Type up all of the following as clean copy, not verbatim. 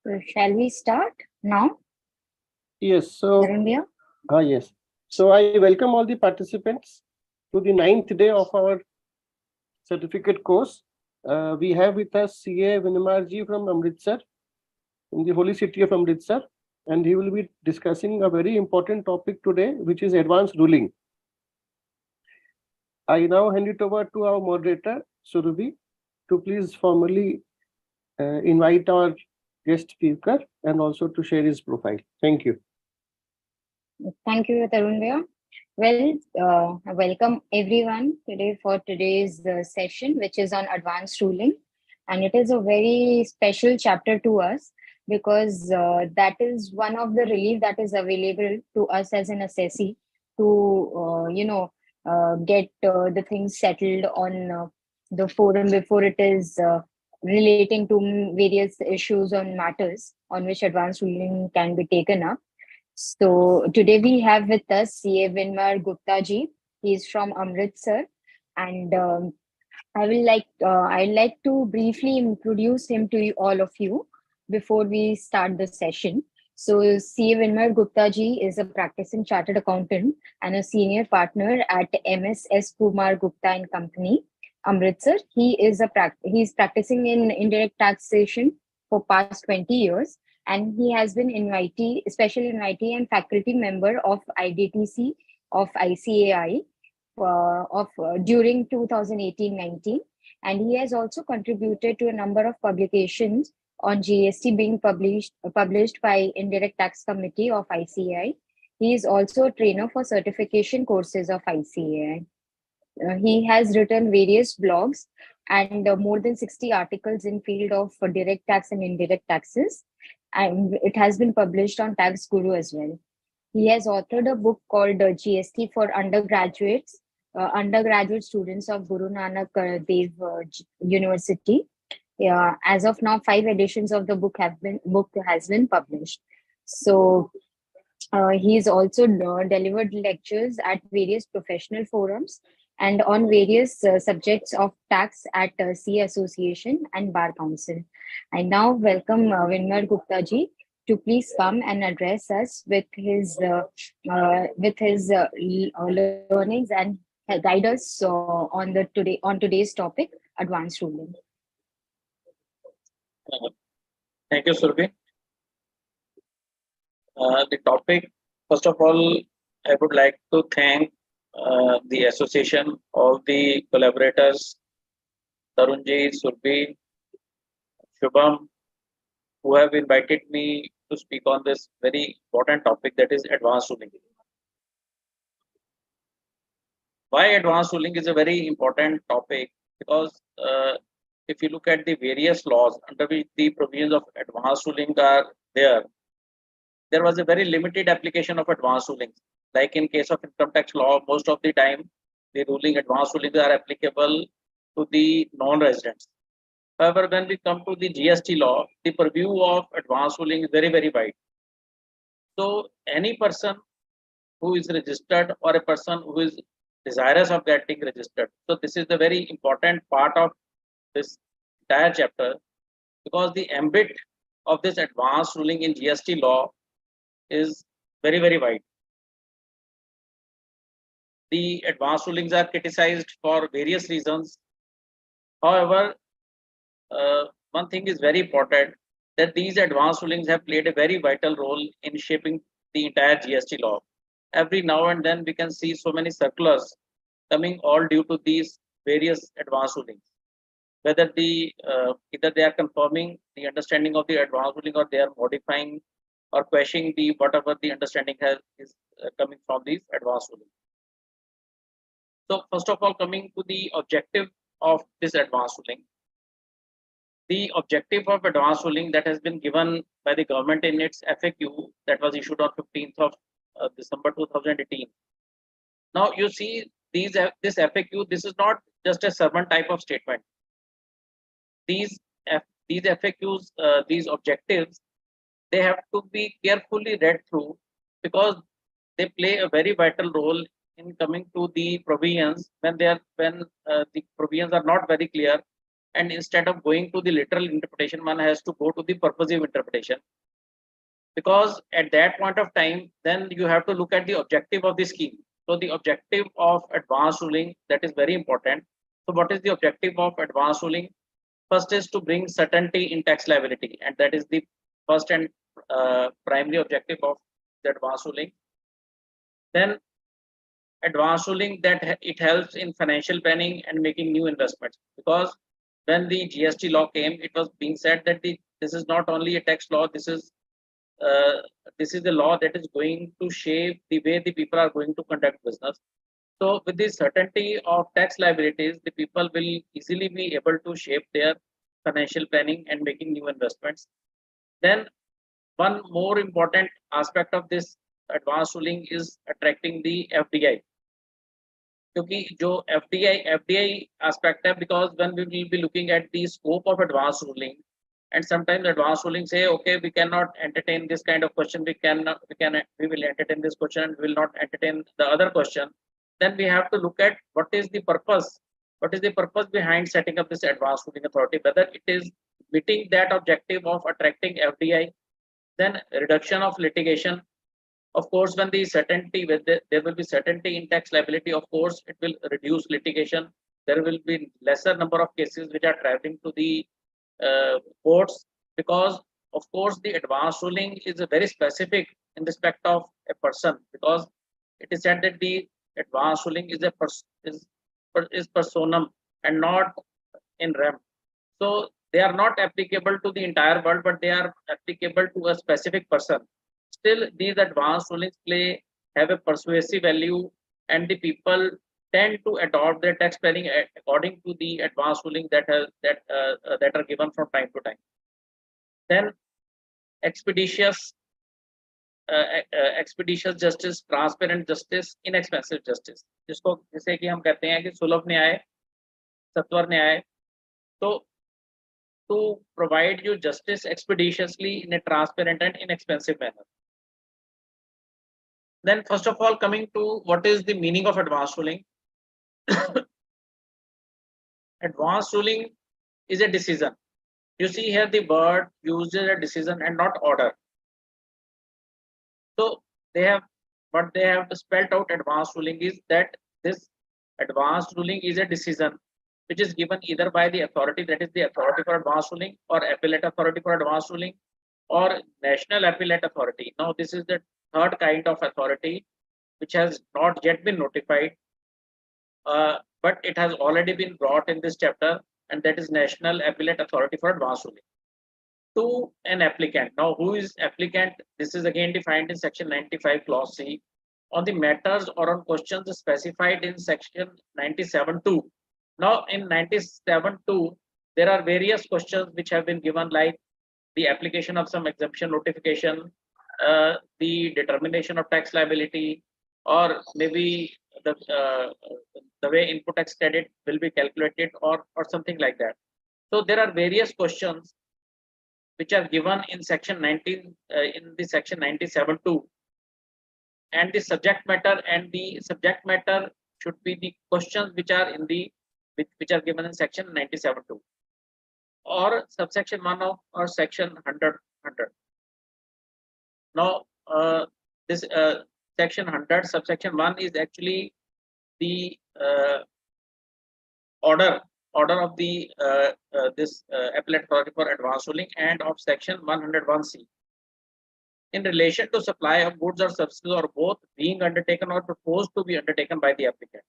So shall we start now, Yes, so Arundhya? yes. So I welcome all the participants to the 9th day of our certificate course. We have with us CA Vinimarji from Amritsar, in the holy city of Amritsar, and he will be discussing a very important topic today, which is advanced ruling. I now hand it over to our moderator, Surabhi, to please formally invite our guest speaker and also to share his profile. Thank you. Thank you, Arundhya. Well, welcome everyone today for today's session, which is on advanced ruling. And it is a very special chapter to us because that is one of the relief that is available to us as an assessee to, get the things settled on the forum before it is relating to various issues on matters on which advanced ruling can be taken up. So today we have with us CA Vinmar Gupta ji. He is from Amritsar, and I'd like to briefly introduce him to all of you before we start the session. So CA Vinmar Gupta ji is a practicing chartered accountant and a senior partner at MSS Kumar Gupta and Company, Amritsar. He's practicing in indirect taxation for past 20 years, and he has been invitee, special invitee and faculty member of IDTC of ICAI during 2018-19, and he has also contributed to a number of publications on GST being published by Indirect Tax Committee of ICAI. He is also a trainer for certification courses of ICAI. He has written various blogs and more than 60 articles in field of direct tax and indirect taxes, and it has been published on Tax Guru as well. He has authored a book called GST for undergraduate students of Guru Nanak Dev University. Yeah, as of now, 5 editions of the book has been published. So he's also delivered lectures at various professional forums and on various subjects of tax at C Association and Bar Council. I now welcome Vinmar Gupta ji to please come and address us with his learnings and guide us on today's topic, advanced ruling. Thank you, Surabhi. The topic, first of all, I would like to thank the association, all the collaborators, Tarunji, Surabhi, Shubham, who have invited me to speak on this very important topic, that is advanced ruling. Why advanced ruling is a very important topic? Because if you look at the various laws under which the provisions of advanced ruling are there was a very limited application of advanced rulings. Like in case of income tax law, most of the time the advanced rulings are applicable to the non-residents. However, when we come to the GST law, the purview of advanced ruling is very, very wide. So any person who is registered or a person who is desirous of getting registered. So this is the very important part of this entire chapter, because the ambit of this advanced ruling in GST law is very, very wide. The advanced rulings are criticized for various reasons. However, one thing is very important, that these advanced rulings have played a very vital role in shaping the entire GST law. Every now and then we can see so many circulars coming, all due to these various advanced rulings. Whether either they are confirming the understanding of the advanced ruling, or they are modifying or questioning the whatever the understanding is coming from these advanced rulings. So first of all, coming to the objective of this advanced ruling. The objective of advanced ruling that has been given by the government in its FAQ that was issued on 15th of December 2018. Now you see this FAQ, this is not just a sermon type of statement. These FAQs, these objectives, they have to be carefully read through, because they play a very vital role in coming to the provisions when the provisions are not very clear. and instead of going to the literal interpretation, one has to go to the purposive interpretation, because at that point of time, then you have to look at the objective of the scheme. So the objective of advanced ruling, that is very important. So what is the objective of advanced ruling? First is to bring certainty in tax liability, and that is the first and primary objective of the advanced ruling. Then advanced ruling, that it helps in financial planning and making new investments, because when the GST law came, it was being said that this is not only a tax law, this is the law that is going to shape the way the people are going to conduct business. So with the certainty of tax liabilities, the people will easily be able to shape their financial planning and making new investments. Then one more important aspect of this advanced ruling is attracting the FDI. क्योंकि जो FDI aspect है, because when we will be looking at the scope of advanced ruling, and sometimes advanced ruling say, okay, we cannot entertain this kind of question, we will entertain this question and we will not entertain the other question. Then we have to look at what is the purpose behind setting up this advanced ruling authority, whether it is meeting that objective of attracting FDI. Then reduction of litigation. Of course, when the certainty, there will be certainty in tax liability, of course, it will reduce litigation. There will be lesser number of cases which are traveling to the courts, because of course the advanced ruling is a very specific in respect of a person, because it is said that the advanced ruling is personam and not in rem. So they are not applicable to the entire world, but they are applicable to a specific person. Still, these advanced rulings have a persuasive value, and the people tend to adopt their tax planning according to the advanced ruling that are given from time to time. Then expeditious justice, transparent justice, inexpensive justice, जिसे कि हम कहते हैं कि सुलभ न्याय, सत्वर न्याय. So to provide you justice expeditiously in a transparent and inexpensive manner. Then first of all, coming to what is the meaning of advanced ruling. Advanced ruling is a decision. You see here the word used as a decision and not order. So what they have spelled out advanced ruling is that this advanced ruling is a decision which is given either by the authority, that is the authority for advanced ruling, or appellate authority for advanced ruling, or national appellate authority. Now this is the third kind of authority which has not yet been notified, but it has already been brought in this chapter, and that is National Appellate Authority for Advanced Ruling. To an applicant. Now, who is applicant? This is again defined in section 95 clause C. On the matters or on questions specified in section 97.2. Now, in 97.2, there are various questions which have been given, like the application of some exemption notification, the determination of tax liability, or maybe the way input tax credit will be calculated, or something like that. So there are various questions which are given in section 19 in the section 97.2, and the subject matter should be the questions which are given in section 97.2 or subsection 1 of or section 100. Now this section 100 subsection 1 is actually the order of the this appellate authority for advanced ruling, and of section 101C in relation to supply of goods or services, or both being undertaken or proposed to be undertaken by the applicant.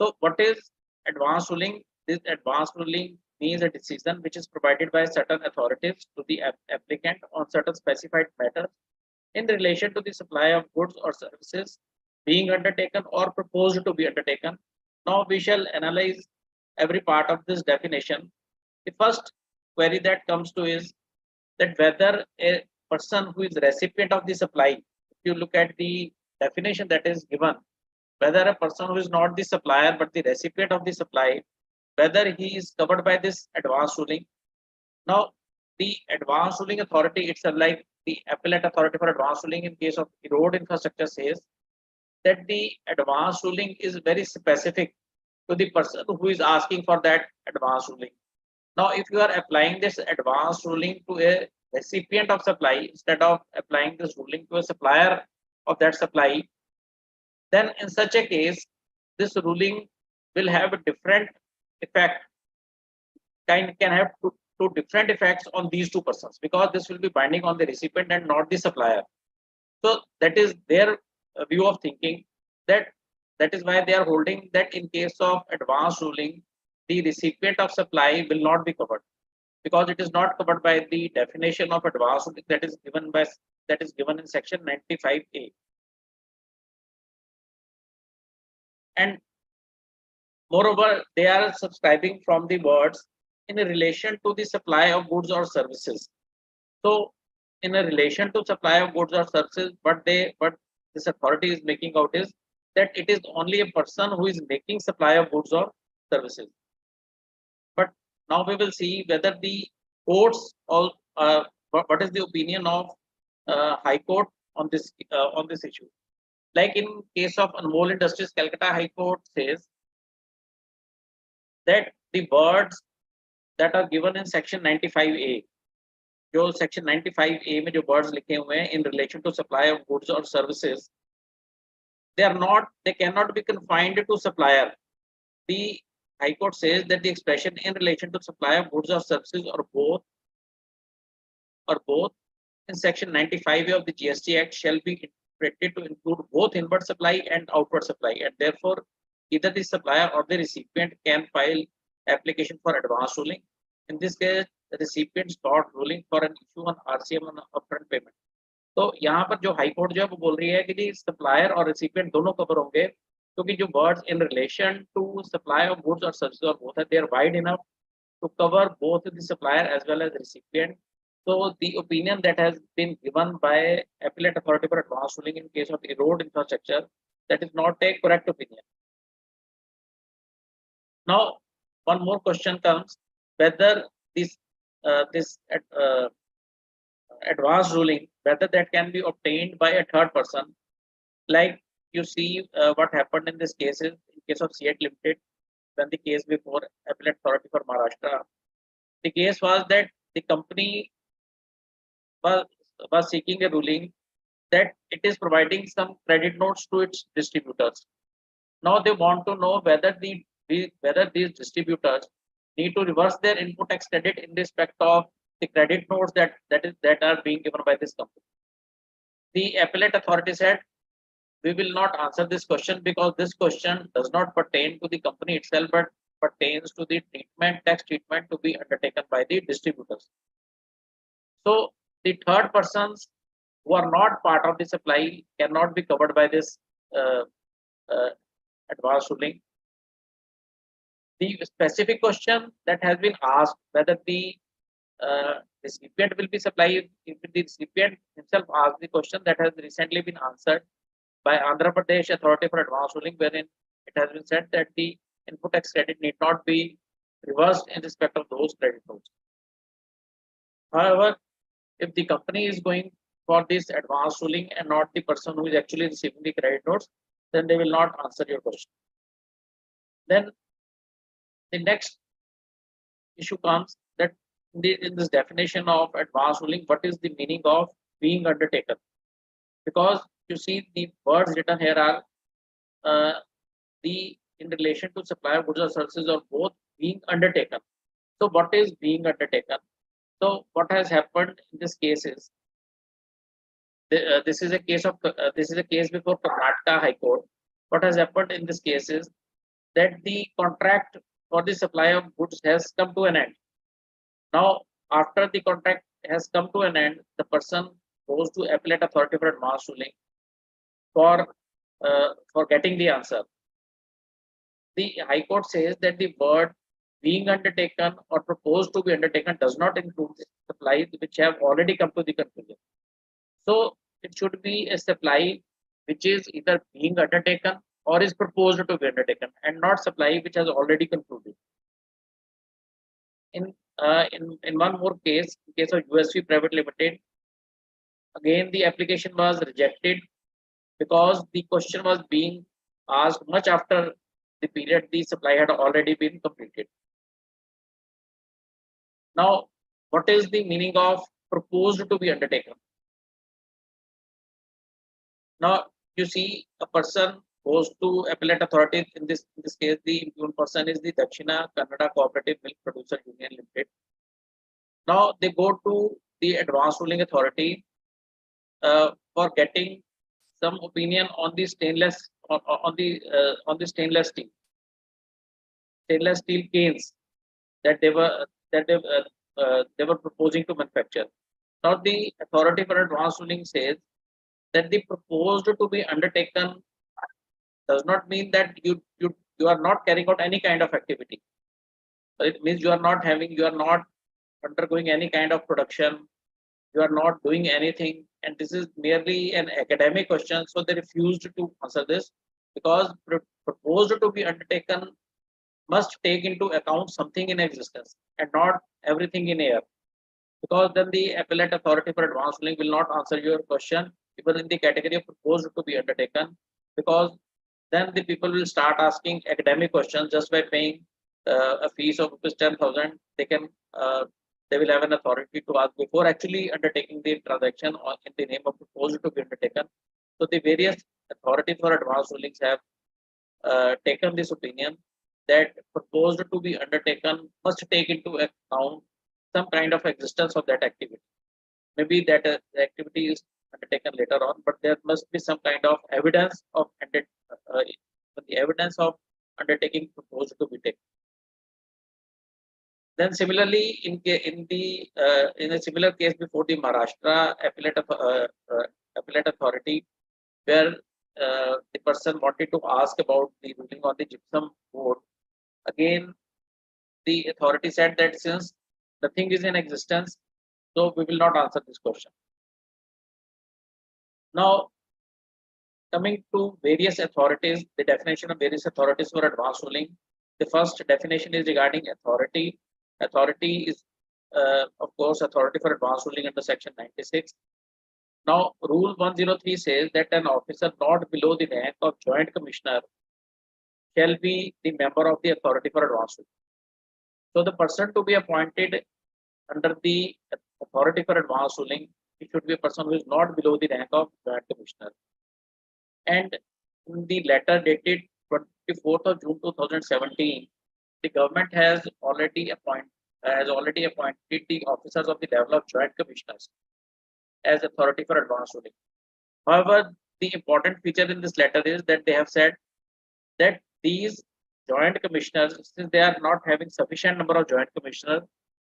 So what is advanced ruling? This advanced ruling means a decision which is provided by certain authorities to the applicant on certain specified matters in relation to the supply of goods or services being undertaken or proposed to be undertaken. Now we shall analyze every part of this definition. The first query that comes to is that whether a person who is recipient of the supply, if you look at the definition that is given, whether a person who is not the supplier but the recipient of the supply, whether he is covered by this advanced ruling. Now the advanced ruling authority itself, like the appellate authority for advanced ruling in case of road infrastructure, says that the advanced ruling is very specific to the person who is asking for that advanced ruling. Now, if you are applying this advanced ruling to a recipient of supply instead of applying this ruling to a supplier of that supply, then in such a case, this ruling will have a different effect, can have two different effects on these two persons, because this will be binding on the recipient and not the supplier. So that is their view of thinking. That is why they are holding that in case of advanced ruling, the recipient of supply will not be covered, because it is not covered by the definition of advanced ruling that is given in section 95A. And moreover, they are subscribing from the words in relation to the supply of goods or services. So in a relation to supply of goods or services, what this authority is making out is that it is only a person who is making supply of goods or services. But now we will see whether the courts or what is the opinion of High Court on this issue. Like in case of Anmol Industries, Calcutta High Court says that the words that are given in section 95A, जो section 95A में जो words लिखे हुए हैं in relation to supply of goods or services, they cannot be confined to supplier. The High Court says that the expression in relation to supply of goods or services or both in section 95A of the GST Act shall be interpreted to include both inward supply and outward supply, and therefore either the supplier or the recipient can file application for advance ruling. In this case, the recipient sought ruling for an issue on RCM on upfront payment. तो यहाँ पर जो high court जो है वो बोल रही है कि सप्लायर और रेसिपिएंट दोनों कवर होंगे, क्योंकि जो words in relation to supply of goods और सर्विसेज और both they are wide enough to cover both the supplier as well as recipient. So the opinion that has been given by appellate authority for advance ruling in case of road infrastructure, that is not a correct opinion. Now, one more question comes, whether this advanced ruling, whether that can be obtained by a third person. Like you see what happened in this case in case of CEAT Limited, when the case before appellate authority for Maharashtra, the case was that the company was seeking a ruling that it is providing some credit notes to its distributors. Now they want to know whether these distributors need to reverse their input tax credit in respect of the credit notes that are being given by this company. The appellate authority said, we will not answer this question because this question does not pertain to the company itself, but pertains to the tax treatment to be undertaken by the distributors. So the third persons who are not part of the supply cannot be covered by this advanced ruling. The specific question that has been asked, whether the recipient will be supplied, if the recipient himself asked the question, that has recently been answered by Andhra Pradesh Authority for Advanced Ruling, wherein it has been said that the input tax credit need not be reversed in respect of those credit notes. However, if the company is going for this advanced ruling and not the person who is actually receiving the credit notes, then they will not answer your question. Then the next issue comes that in this definition of advanced ruling, what is the meaning of being undertaken? Because you see the words written here are in relation to supply of goods or services or both being undertaken. So what is being undertaken? So what has happened in this case is this is a case before Karnataka High Court. What has happened in this case is that the contract for the supply of goods has come to an end. Now, after the contract has come to an end, the person goes to appellate authority for advanced ruling for getting the answer. The High Court says that the word being undertaken or proposed to be undertaken does not include supplies which have already come to the conclusion. So it should be a supply which is either being undertaken or is proposed to be undertaken, and not supply which has already concluded. In one more case, in case of USV Private Limited, again the application was rejected because the question was being asked much after the period the supply had already been completed. Now, what is the meaning of proposed to be undertaken? Now, you see, a person goes to appellate authority. In this case, the impugn person is the Dakshina Kannada Cooperative Milk Producer Union Limited. Now, they go to the advanced ruling authority for getting some opinion on the stainless on the stainless steel canes that they were proposing to manufacture. Now, the authority for advanced ruling says that the proposed to be undertaken does not mean that you are not carrying out any kind of activity. It means you are not undergoing any kind of production, you are not doing anything, and this is merely an academic question. So they refused to answer this because proposed to be undertaken must take into account something in existence and not everything in air. Because then the appellate authority for advanced ruling will not answer your question even in the category of proposed to be undertaken, because then the people will start asking academic questions just by paying a fees of 10,000. They will have an authority to ask before actually undertaking the transaction or in the name of proposed to be undertaken. So the various authorities for advanced rulings have taken this opinion that proposed to be undertaken must take into account some kind of existence of that activity. Maybe that the activity is undertaken later on, but there must be some kind of evidence of the evidence of undertaking proposed to be taken. Then similarly, in a similar case before the Maharashtra appellate authority, where the person wanted to ask about the ruling on the gypsum board, again the authority said that since nothing is in existence, so we will not answer this question. Now, coming to various authorities, the definition of various authorities for advanced ruling. The first definition is regarding authority. Authority is, of course, authority for advanced ruling under section 96. Now, rule 103 says that an officer not below the rank of joint commissioner shall be the member of the authority for advanced ruling. So, the person to be appointed under the authority for advanced ruling, it should be a person who is not below the rank of joint commissioner. And in the letter dated 24th of June 2017, the government has already appointed the officers of the level of joint commissioners as authority for advanced ruling. However, the important feature in this letter is that they have said that these joint commissioners, since they are not having sufficient number of joint commissioners,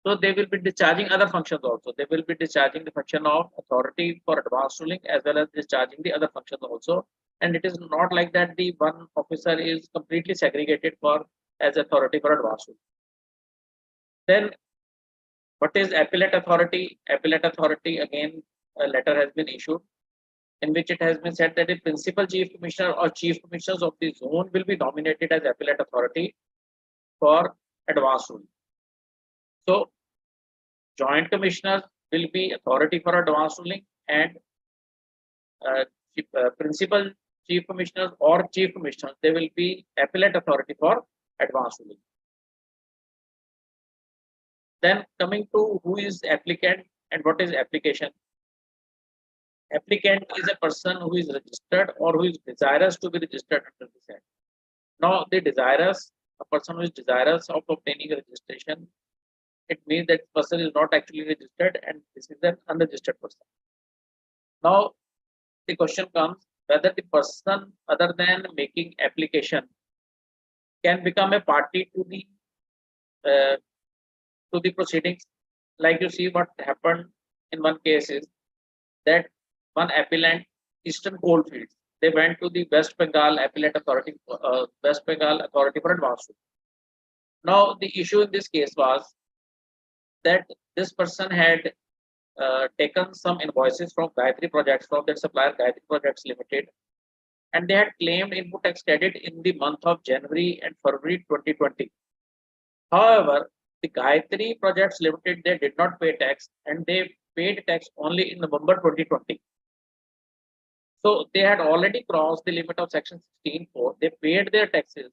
so they will be discharging other functions also. They will be discharging the function of authority for advanced ruling as well as discharging the other functions also. And it is not like that the one officer is completely segregated for as authority for advanced ruling. Then, what is appellate authority? Appellate authority, again, a letter has been issued in which it has been said that the principal chief commissioner or chief commissioners of the zone will be nominated as appellate authority for advanced ruling. So, joint commissioners will be authority for advanced ruling, and principal chief commissioners or chief commissioners, they will be appellate authority for advanced ruling. Then coming to who is applicant and what is application. Applicant is a person who is registered or who is desirous to be registered under this act. Now, a person who is desirous of obtaining a registration, it means that person is not actually registered and this is an unregistered person. Now, the question comes whether the person other than making application can become a party to the proceedings. Like you see, what happened in one case is that one appellant, Eastern Coalfields, they went to the West Bengal Appellate Authority, West Bengal Authority for Advanced Ruling. Now, the issue in this case was that this person had taken some invoices from Gayatri Projects, from their supplier Gayatri Projects Limited, and they had claimed input tax credit in the month of January and February 2020. However, the Gayatri Projects Limited, they did not pay tax and they paid tax only in November 2020. So they had already crossed the limit of section 16(4). They paid their taxes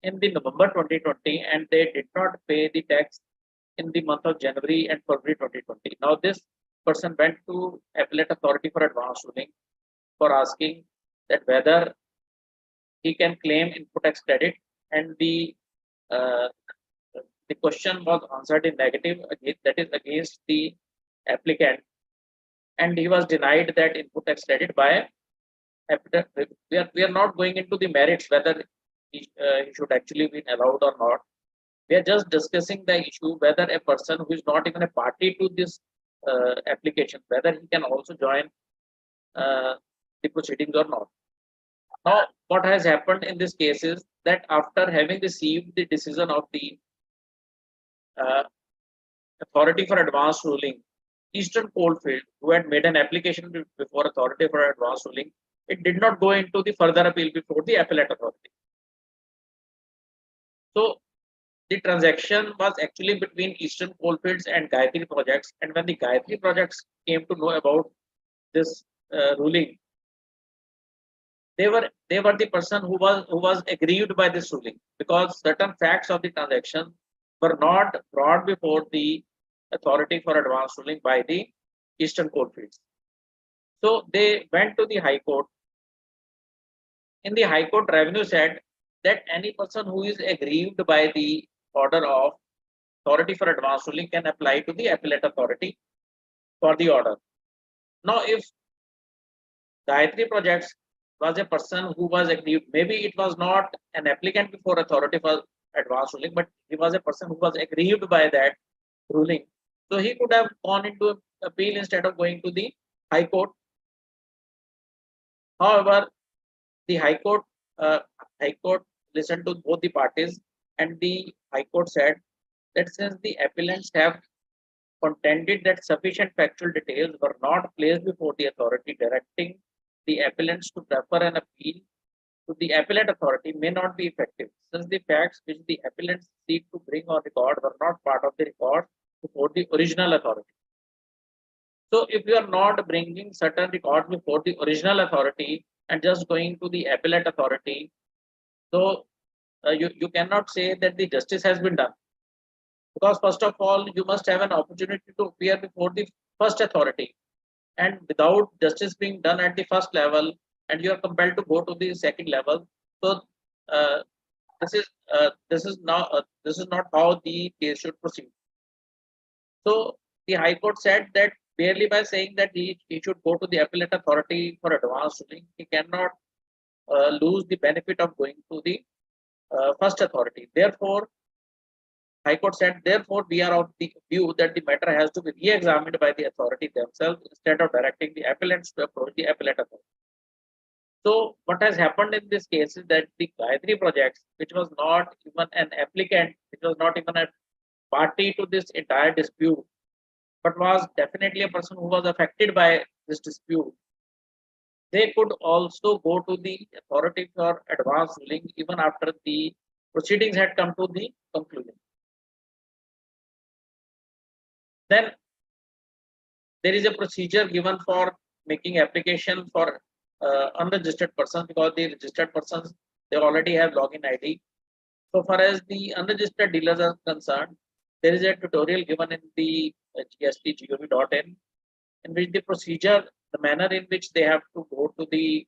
in the November 2020 and they did not pay the tax in the month of January and February 2020. Now, this person went to appellate authority for advance ruling for asking that whether he can claim input tax credit, and uh, the question was answered in negative, that is against the applicant, and he was denied that input tax credit by applicant. We are not going into the merits whether he should actually be allowed or not. We are just discussing the issue whether a person who is not even a party to this application, whether he can also join uh, the proceedings or not. Now, what has happened in this case is that after having received the decision of the uh, authority for advance ruling, Eastern Coalfield, who had made an application before authority for advance ruling, it did not go into the further appeal before the appellate authority. So the transaction was actually between Eastern Coalfields and Gayatri Projects, and when the Gayatri Projects came to know about this ruling, they were the person who was aggrieved by this ruling, because certain facts of the transaction were not brought before the authority for advance ruling by the Eastern Coalfields. So they went to the High Court. In the High Court, revenue said that any person who is aggrieved by the order of authority for advance ruling can apply to the appellate authority for the order. Now, if Gayatri Projects was a person who was aggrieved, maybe it was not an applicant before authority for advance ruling, but he was a person who was aggrieved by that ruling. So he could have gone into appeal instead of going to the High Court. However, the High Court listened to both the parties, and the High Court said that since the appellants have contended that sufficient factual details were not placed before the authority, directing the appellants to prefer an appeal to the appellate authority may not be effective, since the facts which the appellants seek to bring on record were not part of the record before the original authority. So, if you are not bringing certain records before the original authority and just going to the appellate authority, so you cannot say that the justice has been done. Because first of all, you must have an opportunity to appear before the first authority, and without justice being done at the first level, and you are compelled to go to the second level. So uh, this is not how the case should proceed. So the High Court said that merely by saying that he should go to the appellate authority for advance ruling, he cannot lose the benefit of going to the first authority. Therefore, High Court said, therefore, we are of the view that the matter has to be re-examined by the authority themselves instead of directing the appellants to approach the appellate authority. So, what has happened in this case is that the Gayatri Projects, which was not even an applicant, which was not even a party to this entire dispute, but was definitely a person who was affected by this dispute, they could also go to the authority for advance ruling even after the proceedings had come to the conclusion. Then there is a procedure given for making application for unregistered persons, because the registered persons, they already have login ID. So far as the unregistered dealers are concerned, there is a tutorial given in the GST.gov.in in which the procedure, the manner in which they have to go to the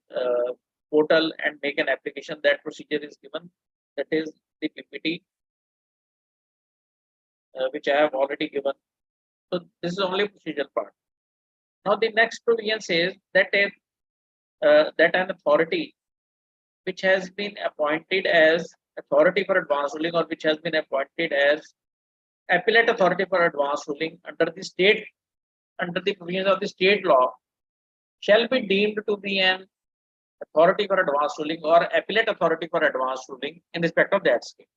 portal and make an application, that procedure is given. That is the PPT, which I have already given. So this is only procedural part. Now the next provision says that that an authority which has been appointed as authority for advance ruling, or which has been appointed as appellate authority for advance ruling under the provisions of the state law, shall be deemed to be an authority for advance ruling or appellate authority for advance ruling in respect of that state.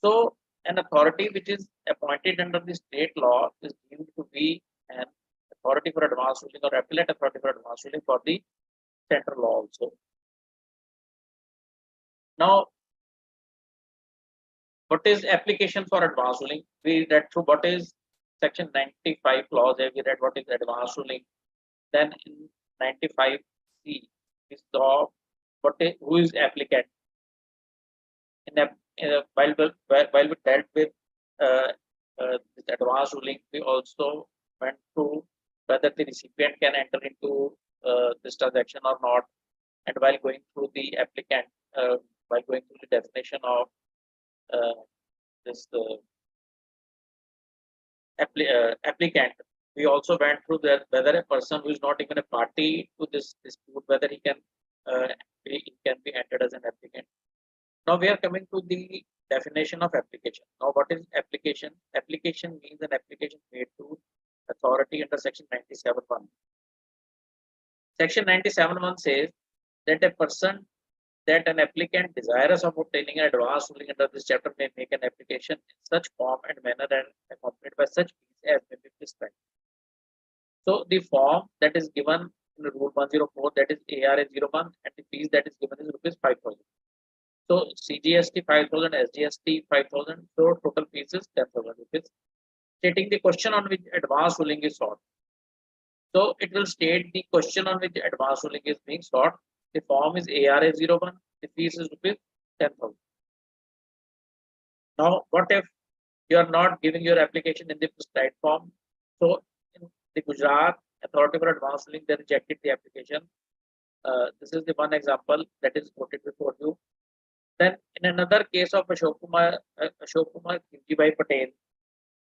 So an authority which is appointed under the state law is deemed to be an authority for advance ruling or appellate authority for advance ruling for the central law also. Now, what is application for advance ruling? We read through what is section 95 clause. We read what is advance ruling. Then in 95C, we saw who is applicant. While we dealt with this advanced ruling, we also went through whether the recipient can enter into this transaction or not. And while going through the applicant, while going through the definition of this applicant, we also went through that whether a person who is not even a party to this dispute, whether he can be entered as an applicant. Now we are coming to the definition of application. Now, what is application? Application means an application made to authority under section 97(1). Section 97(1) says that an applicant desirous of obtaining an advance ruling under this chapter may make an application in such form and manner and accompanied by such fees as may be prescribed. So the form that is given in Rule 104, that is ARA 01, and the fees that is given is rupees 5,000. So CGST 5,000, SGST 5,000, so total fees is 10,000 rupees. Stating the question on which advance ruling is sought. So it will state the question on which advance ruling is being sought. The form is ARA 01, the fees is rupees 10,000. Now, what if you are not giving your application in the prescribed form? So in the Gujarat Authority for Advance Ruling, they rejected the application. This is the one example that is quoted before you. Then in another case of Ashok Kumar Khiljibai Patel,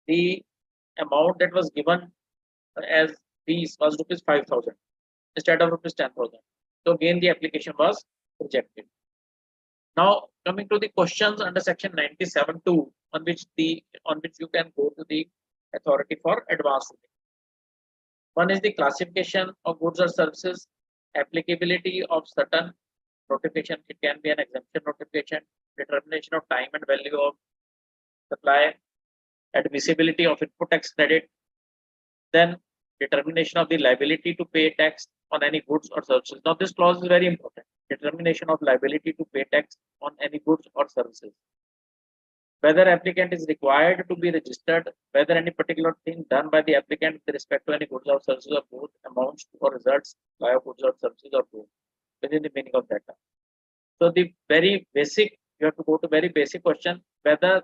the amount that was given as fees was rupees 5,000 instead of rupees 10,000. So again, the application was rejected. Now coming to the questions under section 97(2), on which you can go to the authority for advance ruling. One is the classification of goods or services, applicability of certain notification. It can be an exemption notification, determination of time and value of supply, admissibility of input tax credit, then determination of the liability to pay tax on any goods or services. Now this clause is very important. Determination of liability to pay tax on any goods or services. Whether applicant is required to be registered, whether any particular thing done by the applicant with respect to any goods or services or both amounts to or results by goods or services or both within the meaning of that term. So the very basic, you have to go to very basic question, whether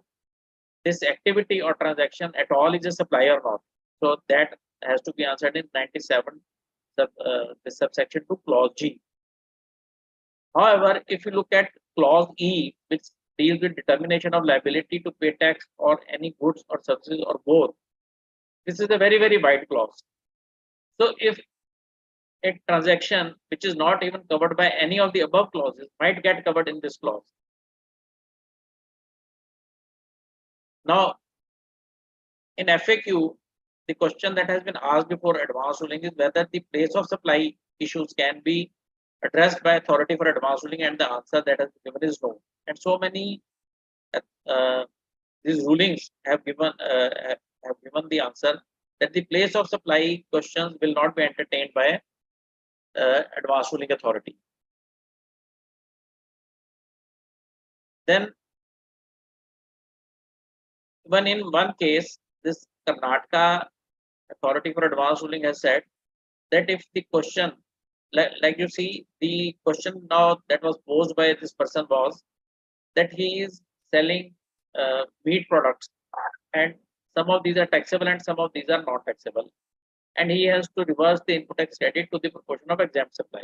this activity or transaction at all is a supply or not. So that has to be answered in 97, the subsection 2, clause G. However, if you look at clause E, which deals with determination of liability to pay tax or any goods or services or both, this is a very, very wide clause. So if a transaction which is not even covered by any of the above clauses might get covered in this clause. Now, in FAQ, the question that has been asked before advance ruling is whether the place of supply issues can be addressed by authority for advance ruling, and the answer that has been given is no. And so many these rulings have given the answer that the place of supply questions will not be entertained by advance ruling authority. Then, even in one case, this Karnataka Authority for Advance Ruling has said that if the question, like you see, the question now that was posed by this person was that he is selling meat products, and some of these are taxable and some of these are not taxable, and he has to reverse the input tax credit to the proportion of exempt supply.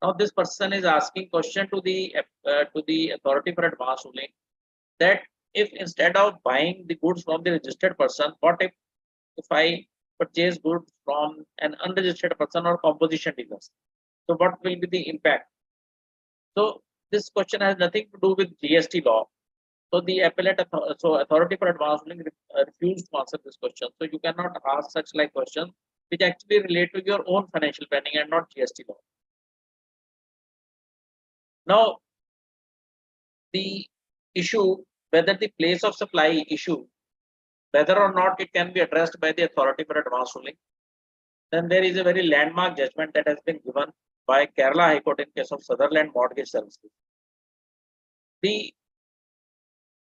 Now this person is asking question to the authority for advance ruling that if instead of buying the goods from the registered person, what if I purchase goods from an unregistered person or composition dealers? So what will be the impact? So this question has nothing to do with GST law. So the authority for advance ruling refused to answer this question. So you cannot ask such like questions which actually relate to your own financial planning and not GST law. Now, the issue whether the place of supply issue, whether or not it can be addressed by the authority for advance ruling, then there is a very landmark judgment that has been given by Kerala High Court in case of Sutherland Mortgage Services.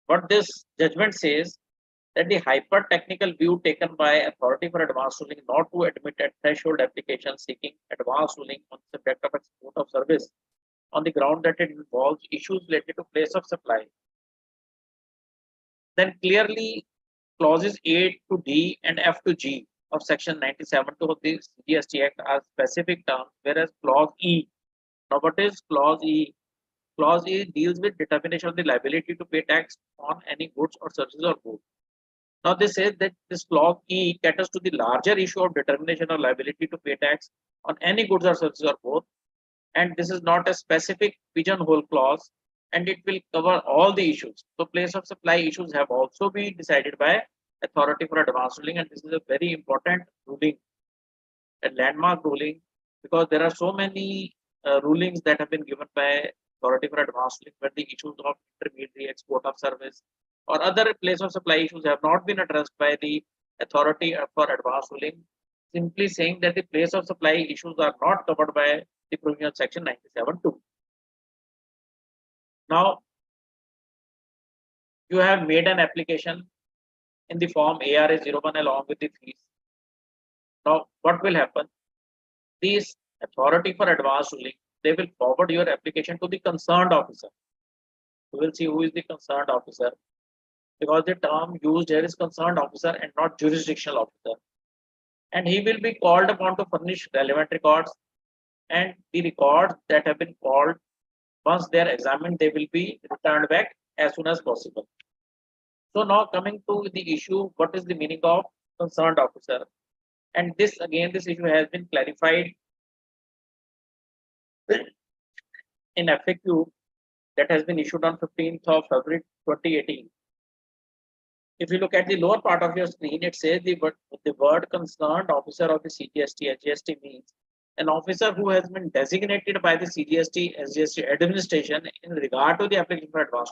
What this judgment says that the hyper-technical view taken by authority for advance ruling not to admit a threshold application seeking advance ruling on the subject of export of service on the ground that it involves issues related to place of supply, then clearly clauses A to D and F to G of section 97 of the GST Act are specific terms, whereas clause E. Now, what is clause E? Clause E deals with determination of the liability to pay tax on any goods or services or both. Now, they say that this clause E caters to the larger issue of determination of liability to pay tax on any goods or services or both, and this is not a specific pigeonhole clause, and it will cover all the issues. So, place of supply issues have also been decided by authority for advance ruling, and this is a very important ruling, a landmark ruling, because there are so many rulings that have been given by authority for advance ruling where the issues of intermediary, export of service, or other place of supply issues have not been addressed by the authority for advance ruling, simply saying that the place of supply issues are not covered by the provision of section 97(2). Now, you have made an application in the form ARA01 along with the fees. Now, what will happen? These authority for advance ruling, they will forward your application to the concerned officer. We will see who is the concerned officer, because the term used here is concerned officer and not jurisdictional officer. And he will be called upon to furnish relevant records, and the records that have been called, once they are examined, they will be returned back as soon as possible. So now coming to the issue, what is the meaning of concerned officer? And this again, this issue has been clarified in FAQ that has been issued on 15th of February 2018. If you look at the lower part of your screen, it says the word concerned officer of the CGST. GST means an officer who has been designated by the CGST SGST administration in regard to the application for advance.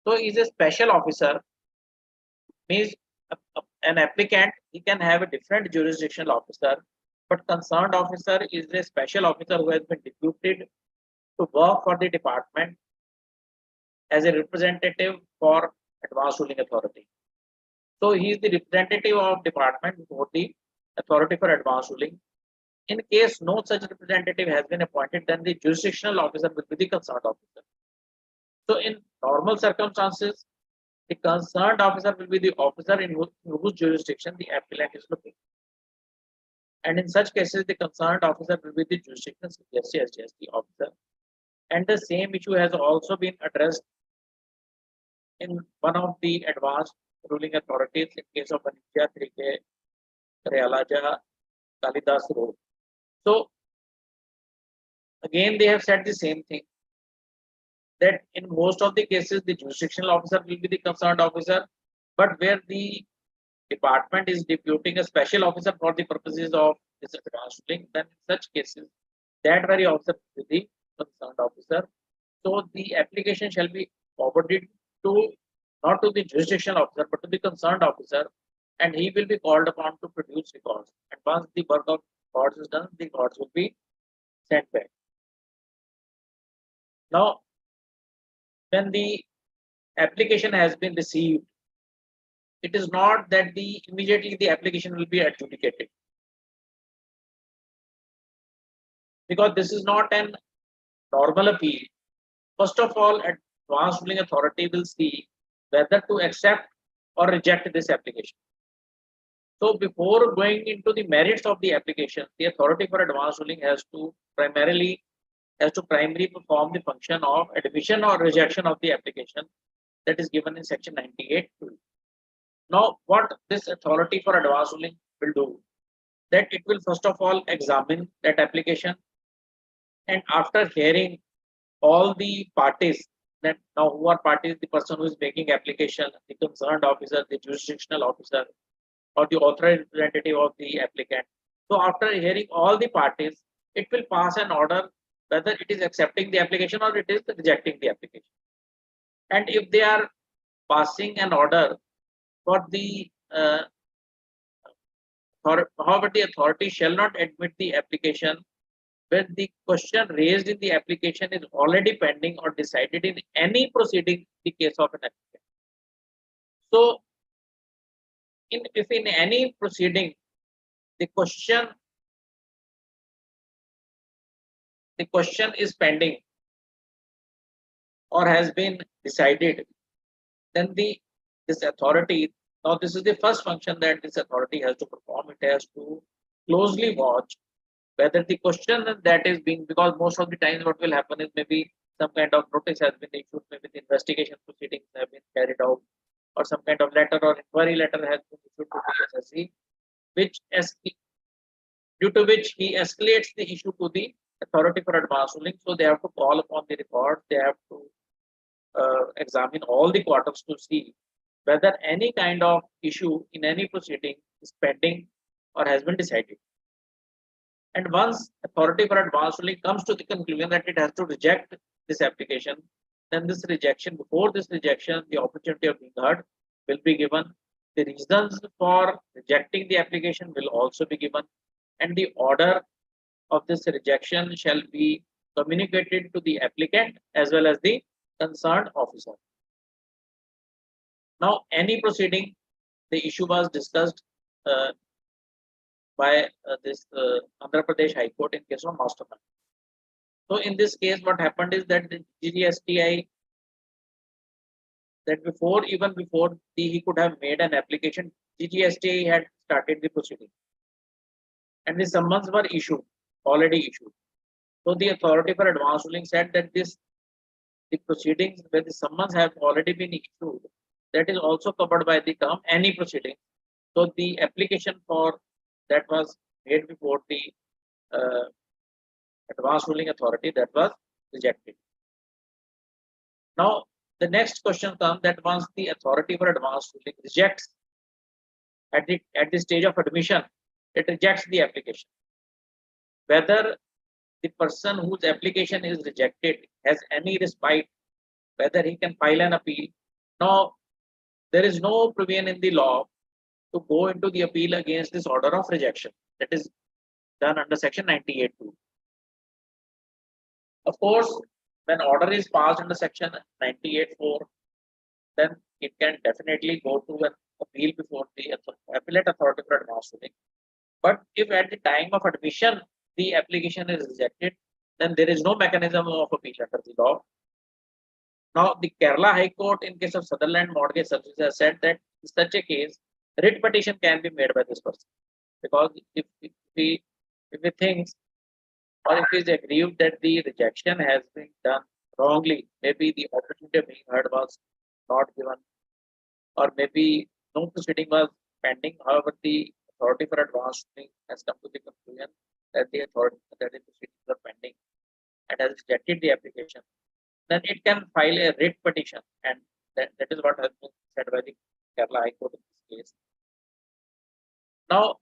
So he is a special officer, means an applicant, he can have a different jurisdictional officer, but concerned officer is a special officer who has been deputed to work for the department as a representative for advance ruling authority. So he is the representative of department before the authority for advance ruling. In case no such representative has been appointed, then the jurisdictional officer will be the concerned officer. So in normal circumstances, the concerned officer will be the officer in whose jurisdiction the applicant is looking. And in such cases, the concerned officer will be the jurisdictional CGST SGST officer. And the same issue has also been addressed in one of the advanced ruling authorities in case of Anitya 3K Rayalaja Kalidas Road. So again, they have said the same thing, that in most of the cases, the jurisdictional officer will be the concerned officer, but where the department is deputing a special officer for the purposes of this advanced ruling, then in such cases, that very officer will be the concerned officer. So the application shall be forwarded to not to the jurisdictional officer, but to the concerned officer, and he will be called upon to produce records. And once the work of records is done, the records will be sent back. Now, when the application has been received, it is not that immediately the application will be adjudicated, because this is not an normal appeal. First of all, advanced ruling authority will see whether to accept or reject this application. So before going into the merits of the application, the authority for advanced ruling has to primarily perform the function of admission or rejection of the application that is given in section 98(2). Now, what this authority for advanced ruling will do, that it will first of all examine that application, and after hearing all the parties, that now who are parties, the person who is making application, the concerned officer, the jurisdictional officer, or the authorized representative of the applicant. So after hearing all the parties, it will pass an order whether it is accepting the application or it is rejecting the application. And if they are passing an order for the however, the authority shall not admit the application when the question raised in the application is already pending or decided in any proceeding in the case of an applicant. So, if in any proceeding the question is pending or has been decided, then this authority, Now, this is the first function that this authority has to perform. It has to closely watch whether the question that is being, because most of the times what will happen is maybe some kind of notice has been issued, maybe the investigation proceedings have been carried out, or some kind of letter or inquiry letter has been issued to the SSC, which due to which he escalates the issue to the authority for advance ruling. So they have to call upon the record, they have to examine all the quarters to see whether any kind of issue in any proceeding is pending or has been decided. And once authority for advance ruling comes to the conclusion that it has to reject this application, then this rejection, before this rejection, the opportunity of being heard will be given. The reasons for rejecting the application will also be given, and the order of this rejection shall be communicated to the applicant as well as the concerned officer. Now, any proceeding, the issue was discussed by this Andhra Pradesh High Court in case of mastermind. So, in this case, what happened is that the GSTI, that even before he could have made an application, GSTI had started the proceeding, and the summons were already issued. So, the authority for advance ruling said that the proceedings where the summons have already been issued, that is also covered by the term any proceeding. So the application for that was made before the advance ruling authority, that was rejected. Now the next question comes that once the authority for advance ruling rejects at the stage of admission, it rejects the application. Whether the person whose application is rejected has any respite, whether he can file an appeal. Now, there is no provision in the law to go into the appeal against this order of rejection. That is done under section 98(2). Of course, when order is passed under section 98(4), then it can definitely go to an appeal before the appellate authority for advance ruling. But if at the time of admission the application is rejected, then there is no mechanism of appeal under the law. Now, the Kerala High Court in case of Sutherland Mortgage Services has said that in such a case, writ petition can be made by this person, because if he thinks or if he is aggrieved that the rejection has been done wrongly, maybe the opportunity of being heard was not given, or maybe no proceeding was pending. However, the authority for advance ruling has come to the conclusion that the proceedings are pending and has rejected the application, then it can file a writ petition, and that is what has been said by the Kerala High Court in this case. Now,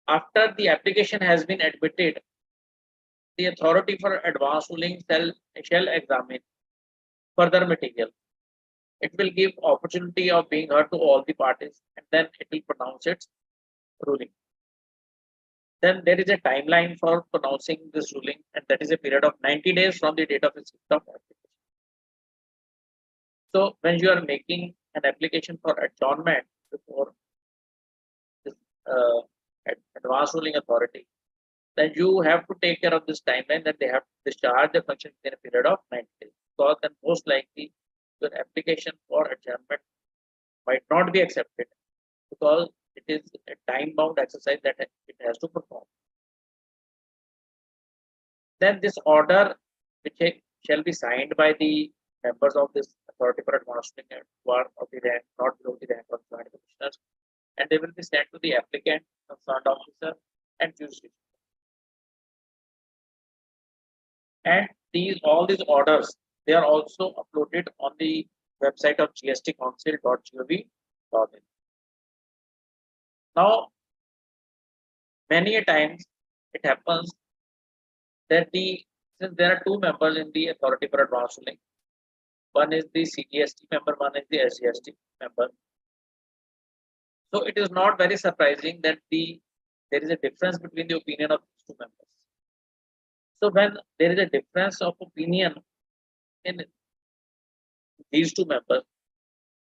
after the application has been admitted, the authority for advance ruling shall examine further material. It will give opportunity of being heard to all the parties, and then it will pronounce its ruling. Then there is a timeline for pronouncing this ruling, and that is a period of 90 days from the date of receipt of application. So when you are making an application for adjournment before this advance ruling authority, then you have to take care of this timeline, that they have to discharge the function within a period of 90 days. Because then most likely your application for adjournment might not be accepted, because it is a time-bound exercise that it has to perform. Then this order, which shall be signed by the members of this authority for advance ruling who are of the rank, not below the rank of joint commissioners, and they will be sent to the applicant, concerned officer, and jurisdiction. And all these orders, they are also uploaded on the website of gstcouncil.gov.in. Now, many a times it happens that since there are two members in the authority for advance ruling, one is the CGST member, one is the SGST member. So it is not very surprising that there is a difference between the opinion of these two members. So when there is a difference of opinion in these two members,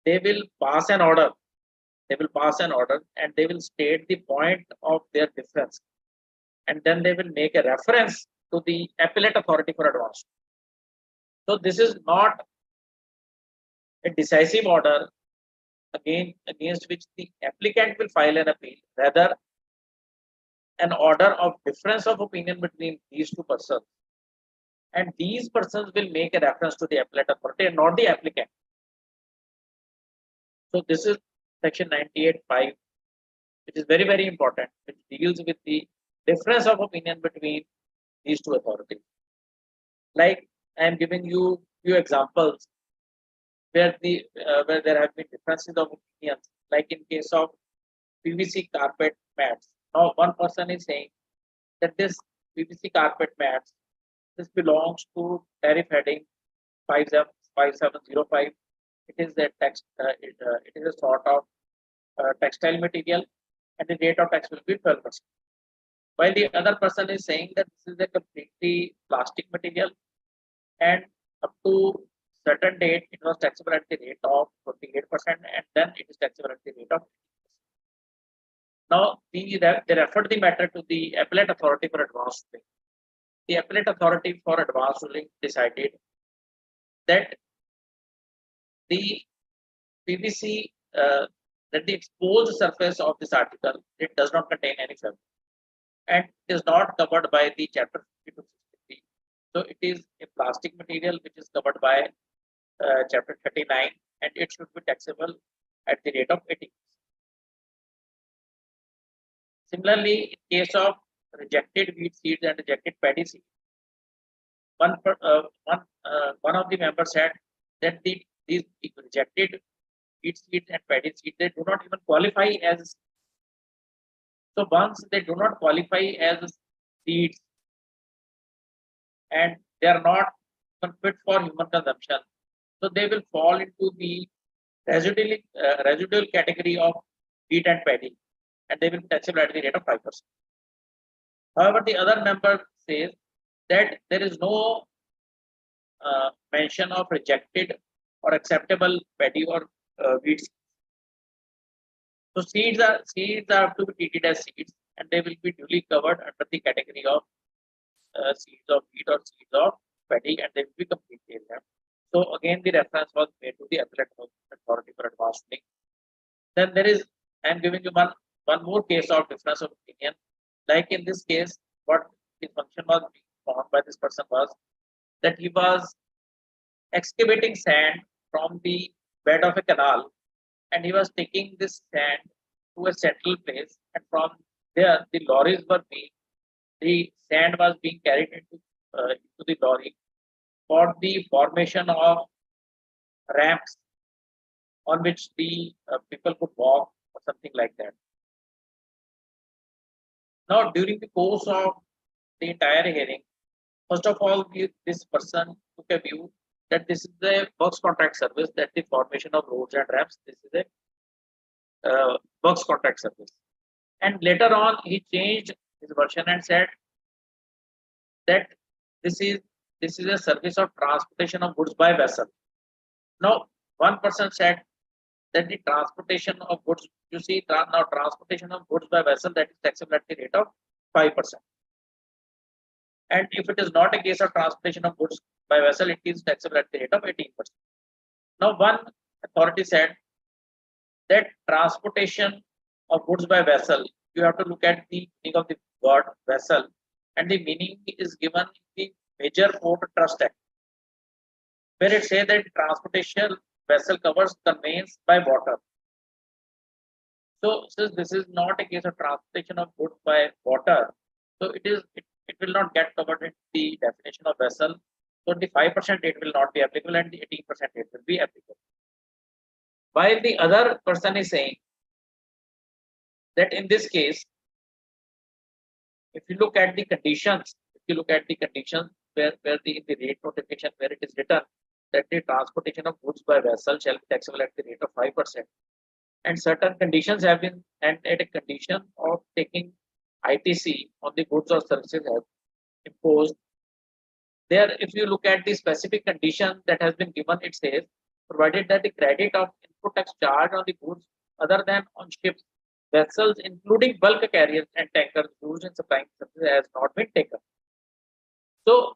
they will pass an order. They will pass an order and they will state the point of their difference. And then they will make a reference to the appellate authority for advance. So this is not a decisive order against which the applicant will file an appeal, rather an order of difference of opinion between these two persons, and these persons will make a reference to the appellate authority and not the applicant. So this is section 98(5), which is very, very important, which deals with the difference of opinion between these two authorities. Like I am giving you few examples where there have been differences of opinions, like in case of PVC carpet mats. Now one person is saying that this PVC carpet mats, this belongs to tariff heading 5705. It is a it is a sort of textile material, and the rate of tax will be 12%. While the other person is saying that this is a completely plastic material, and up to certain date it was taxable at the rate of 28%, and then it is taxable at the rate of 50%. Now they referred the matter to the appellate authority for advance ruling. The appellate authority for advance ruling decided that the PVC that the exposed surface of this article, it does not contain any fabric and is not covered by the chapter 5263. So it is a plastic material which is covered by chapter 39, and it should be taxable at the rate of 80%. Similarly, in case of rejected wheat seeds and rejected paddy seeds, one of the members said that these rejected wheat seeds and paddy seeds, they do not even qualify as. So once they do not qualify as seeds and they are not even fit for human consumption, so they will fall into the residual category of wheat and paddy, and they will be taxable at the rate of 5%. However, the other member says that there is no mention of rejected or acceptable paddy or wheat seeds. So seeds are to be treated as seeds, and they will be duly covered under the category of seeds of wheat or seeds of paddy, and they will be completely exempt. So again, the reference was made to the appellate authority for advance ruling. Then there is, I am giving you one more case of difference of opinion. Like in this case, what the function was being found by this person was that he was excavating sand from the bed of a canal, and he was taking this sand to a central place, and from there the lorries were the sand was being carried into the lorry for the formation of ramps on which the people could walk or something like that. Now, during the course of the entire hearing, first of all, this person took a view that this is a works contract service, that the formation of roads and ramps, this is a works contract service. And later on, he changed his version and said that this is a service of transportation of goods by vessel. Now, one person said that the transportation of goods, you see, now transportation of goods by vessel, that is taxable at the rate of 5%. And if it is not a case of transportation of goods by vessel, it is taxable at the rate of 18%. Now, one authority said that transportation of goods by vessel, you have to look at the meaning of the word vessel, and the meaning is given in the Major Port Trust Act, where it says that transportation vessel covers conveyance by water. So since this is not a case of transportation of goods by water, so it will not get covered in the definition of vessel. So the 5% rate will not be applicable, and the 18% rate will be applicable. While the other person is saying that in this case, if you look at the conditions, where the rate notification where it is written that the transportation of goods by vessel shall be taxable at the rate of 5%, and certain conditions have been, and at a condition of taking ITC on the goods or services have imposed. There, if you look at the specific condition that has been given, it says, provided that the credit of input tax charge on the goods other than on ships, vessels, including bulk carriers and tankers used in supplying services, has not been taken. So,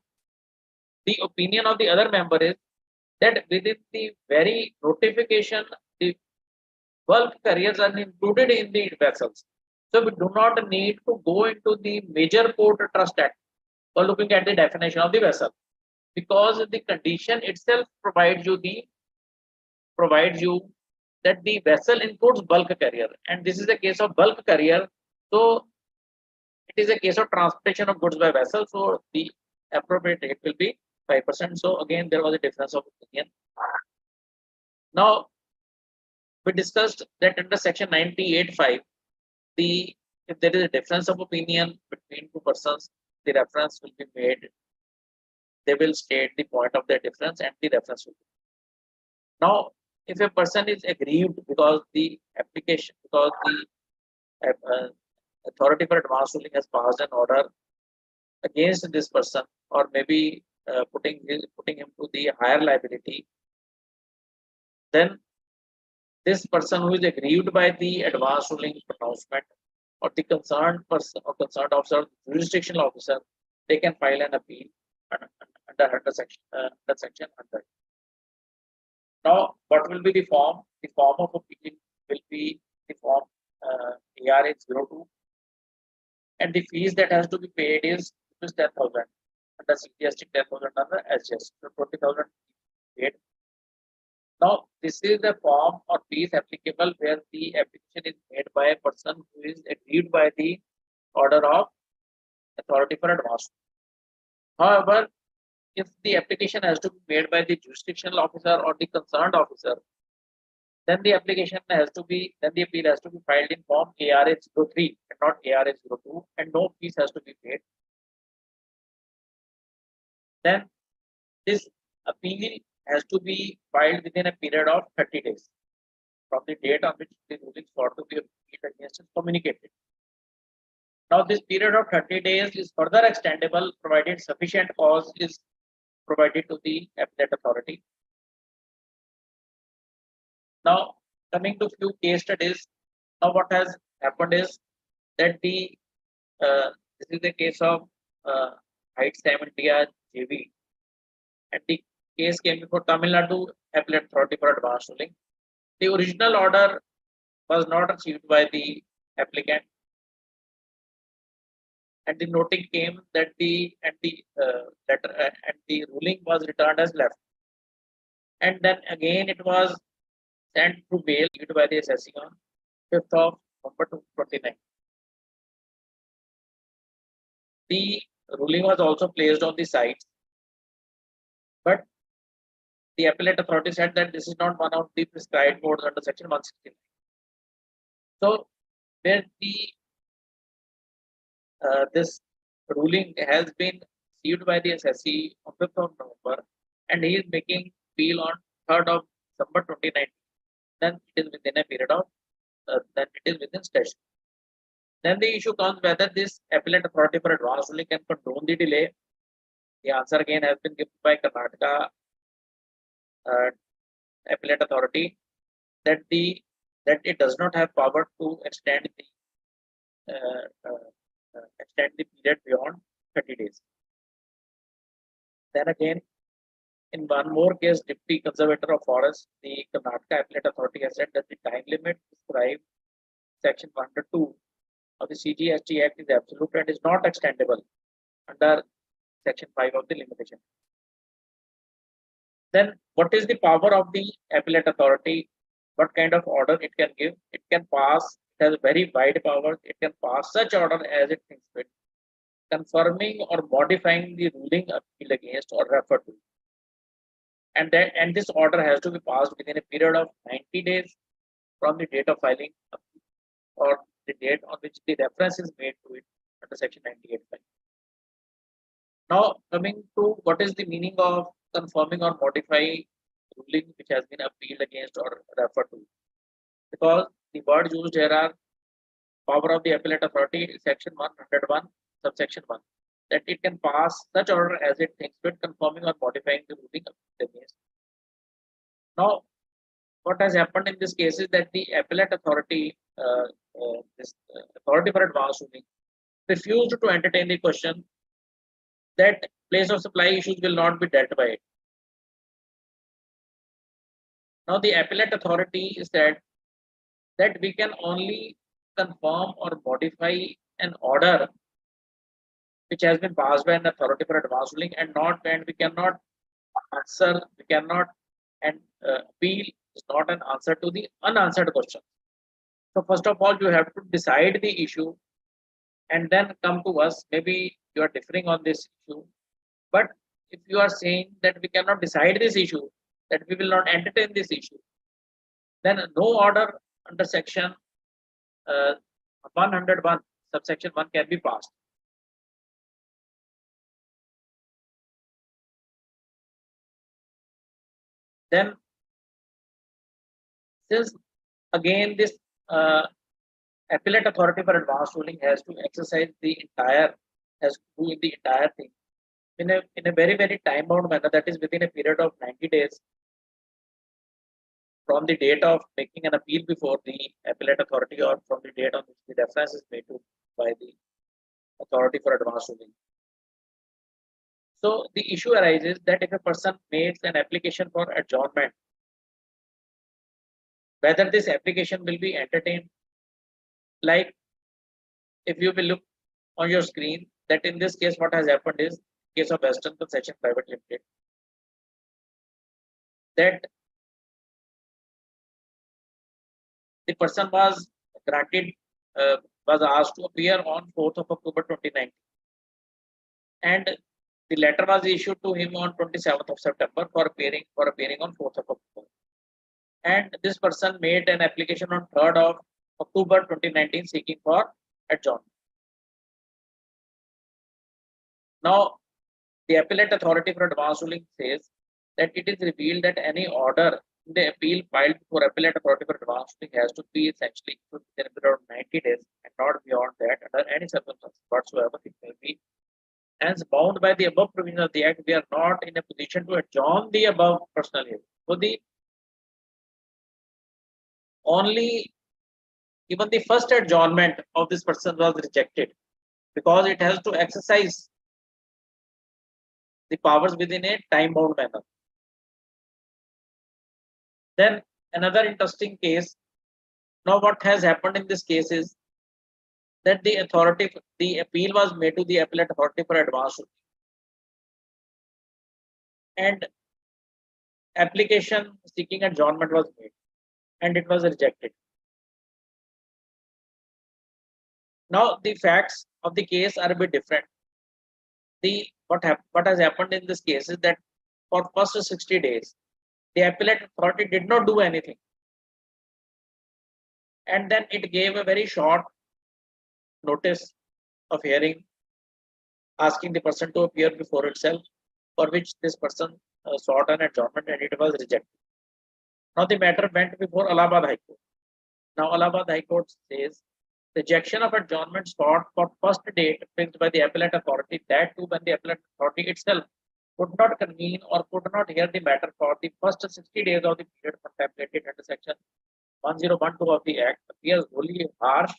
the opinion of the other member is that within the very notification, the bulk carriers are included in the vessels. So we do not need to go into the major port trust act for looking at the definition of the vessel, because the condition itself provides you that the vessel includes bulk carrier, and this is a case of bulk carrier. So it is a case of transportation of goods by vessel. So the appropriate rate will be 5%. So again, there was a difference of opinion. Now we discussed that under section 98.5, if there is a difference of opinion between two persons, the reference will be made. They will state the point of their difference and the reference will be. Now, if a person is aggrieved because the authority for advance ruling has passed an order against this person, or maybe putting him to the higher liability, then this person who is aggrieved by the advance ruling pronouncement, or the concerned person or concerned officer, jurisdictional officer, they can file an appeal under section 100. Now, what will be the form? The form of appeal will be the form ARA 02, and the fees that has to be paid is 10,000 under GST, 10,000 under SGST, so 20,000 paid. Now, this is the form or fees applicable where the application is made by a person who is aggrieved by the order of authority for advance. However, if the application has to be made by the jurisdictional officer or the concerned officer, then the appeal has to be filed in form ARA 03 and not ARA 02, and no fees has to be paid. Then this appeal has to be filed within a period of 30 days from the date on which the ruling sought to be appealed against is communicated. Now, this period of 30 days is further extendable provided sufficient cause is provided to the appellate authority. Now, coming to few case studies. Now, what has happened is that this is the case of Heights India JV, and the case came before Tamil Nadu Appellate Authority for Advance Ruling. The original order was not achieved by the applicant, and the noting came that the ruling was returned as left, and then again it was sent to bail by the assessing on 5th of November 2029. The ruling was also placed on the site, but the appellate authority said that this is not one of the prescribed modes under section 169. So, where this ruling has been received by the assessee on 5th of November, and he is making appeal on 3rd of December 2019, then it is within a period of then it is within session. Then the issue comes whether this appellate authority for advance ruling can condone the delay. The answer again has been given by Karnataka appellate authority that it does not have power to extend the period beyond 30 days. Then again, in one more case, Deputy Conservator of Forest, the Karnataka Appellate Authority has said that the time limit prescribed section 102 of the CGST Act is absolute and is not extendable under section 5 of the limitation. Then what is the power of the appellate authority? What kind of order it can give? It can pass, it has very wide powers, it can pass such order as it thinks fit, confirming or modifying the ruling appealed against or referred to. And this order has to be passed within a period of 90 days from the date of filing or the date on which the reference is made to it under section 98.5. Now, coming to what is the meaning of confirming or modifying ruling which has been appealed against or referred to, because the words used here are power of the appellate authority, section 101, subsection 1, that it can pass such order as it thinks fit, confirming or modifying the ruling appealed against. Now, what has happened in this case is that the appellate authority, authority for advance ruling, refused to entertain the question that place of supply issues will not be dealt by it. Now, the appellate authority said that we can only confirm or modify an order which has been passed by an authority for advance ruling, and we cannot answer, we cannot, and appeal is not an answer to the unanswered question. So first of all, you have to decide the issue and then come to us. Maybe you are differing on this issue, but if you are saying that we cannot decide this issue, that we will not entertain this issue, then no order under section 101, subsection 1 can be passed. Then, since again this appellate authority for advance ruling has to exercise the entire, has to do the entire thing in a very, very time bound manner, that is within a period of 90 days from the date of making an appeal before the appellate authority, or from the date on which the reference is made to by the authority for advance ruling. So the issue arises that if a person makes an application for adjournment, whether this application will be entertained. Like, if you will look on your screen, that in this case, what has happened is, case of Western Concession Private Limited, that the person was granted, was asked to appear on 4th of October 2019, and the letter was issued to him on 27th of September for appearing on 4th of October. And this person made an application on 3rd of October 2019 seeking for adjournment. Now, the appellate authority for advance ruling says that it is revealed that any order in the appeal filed for appellate authority for advance ruling has to be essentially issued within a period of 90 days and not beyond that under any circumstances whatsoever it may be. Hence, bound by the above provision of the Act, we are not in a position to adjourn the above personal hearing. So even the first adjournment of this person was rejected because it has to exercise the powers within a time-bound manner. Then another interesting case. Now, what has happened in this case is that the appeal was made to the appellate authority for advance ruling, and application seeking adjournment was made, and it was rejected. Now, the facts of the case are a bit different. What has happened in this case is that for first 60 days, the appellate authority did not do anything, and then it gave a very short notice of hearing, asking the person to appear before itself, for which this person sought an adjournment, and it was rejected. Now the matter went before Allahabad High Court. Now Allahabad High Court says rejection of adjournment sought for first date fixed by the appellate authority, that too when the appellate authority itself could not convene or could not hear the matter for the first 60 days of the period contemplated under section 1012 of the Act, appears wholly harsh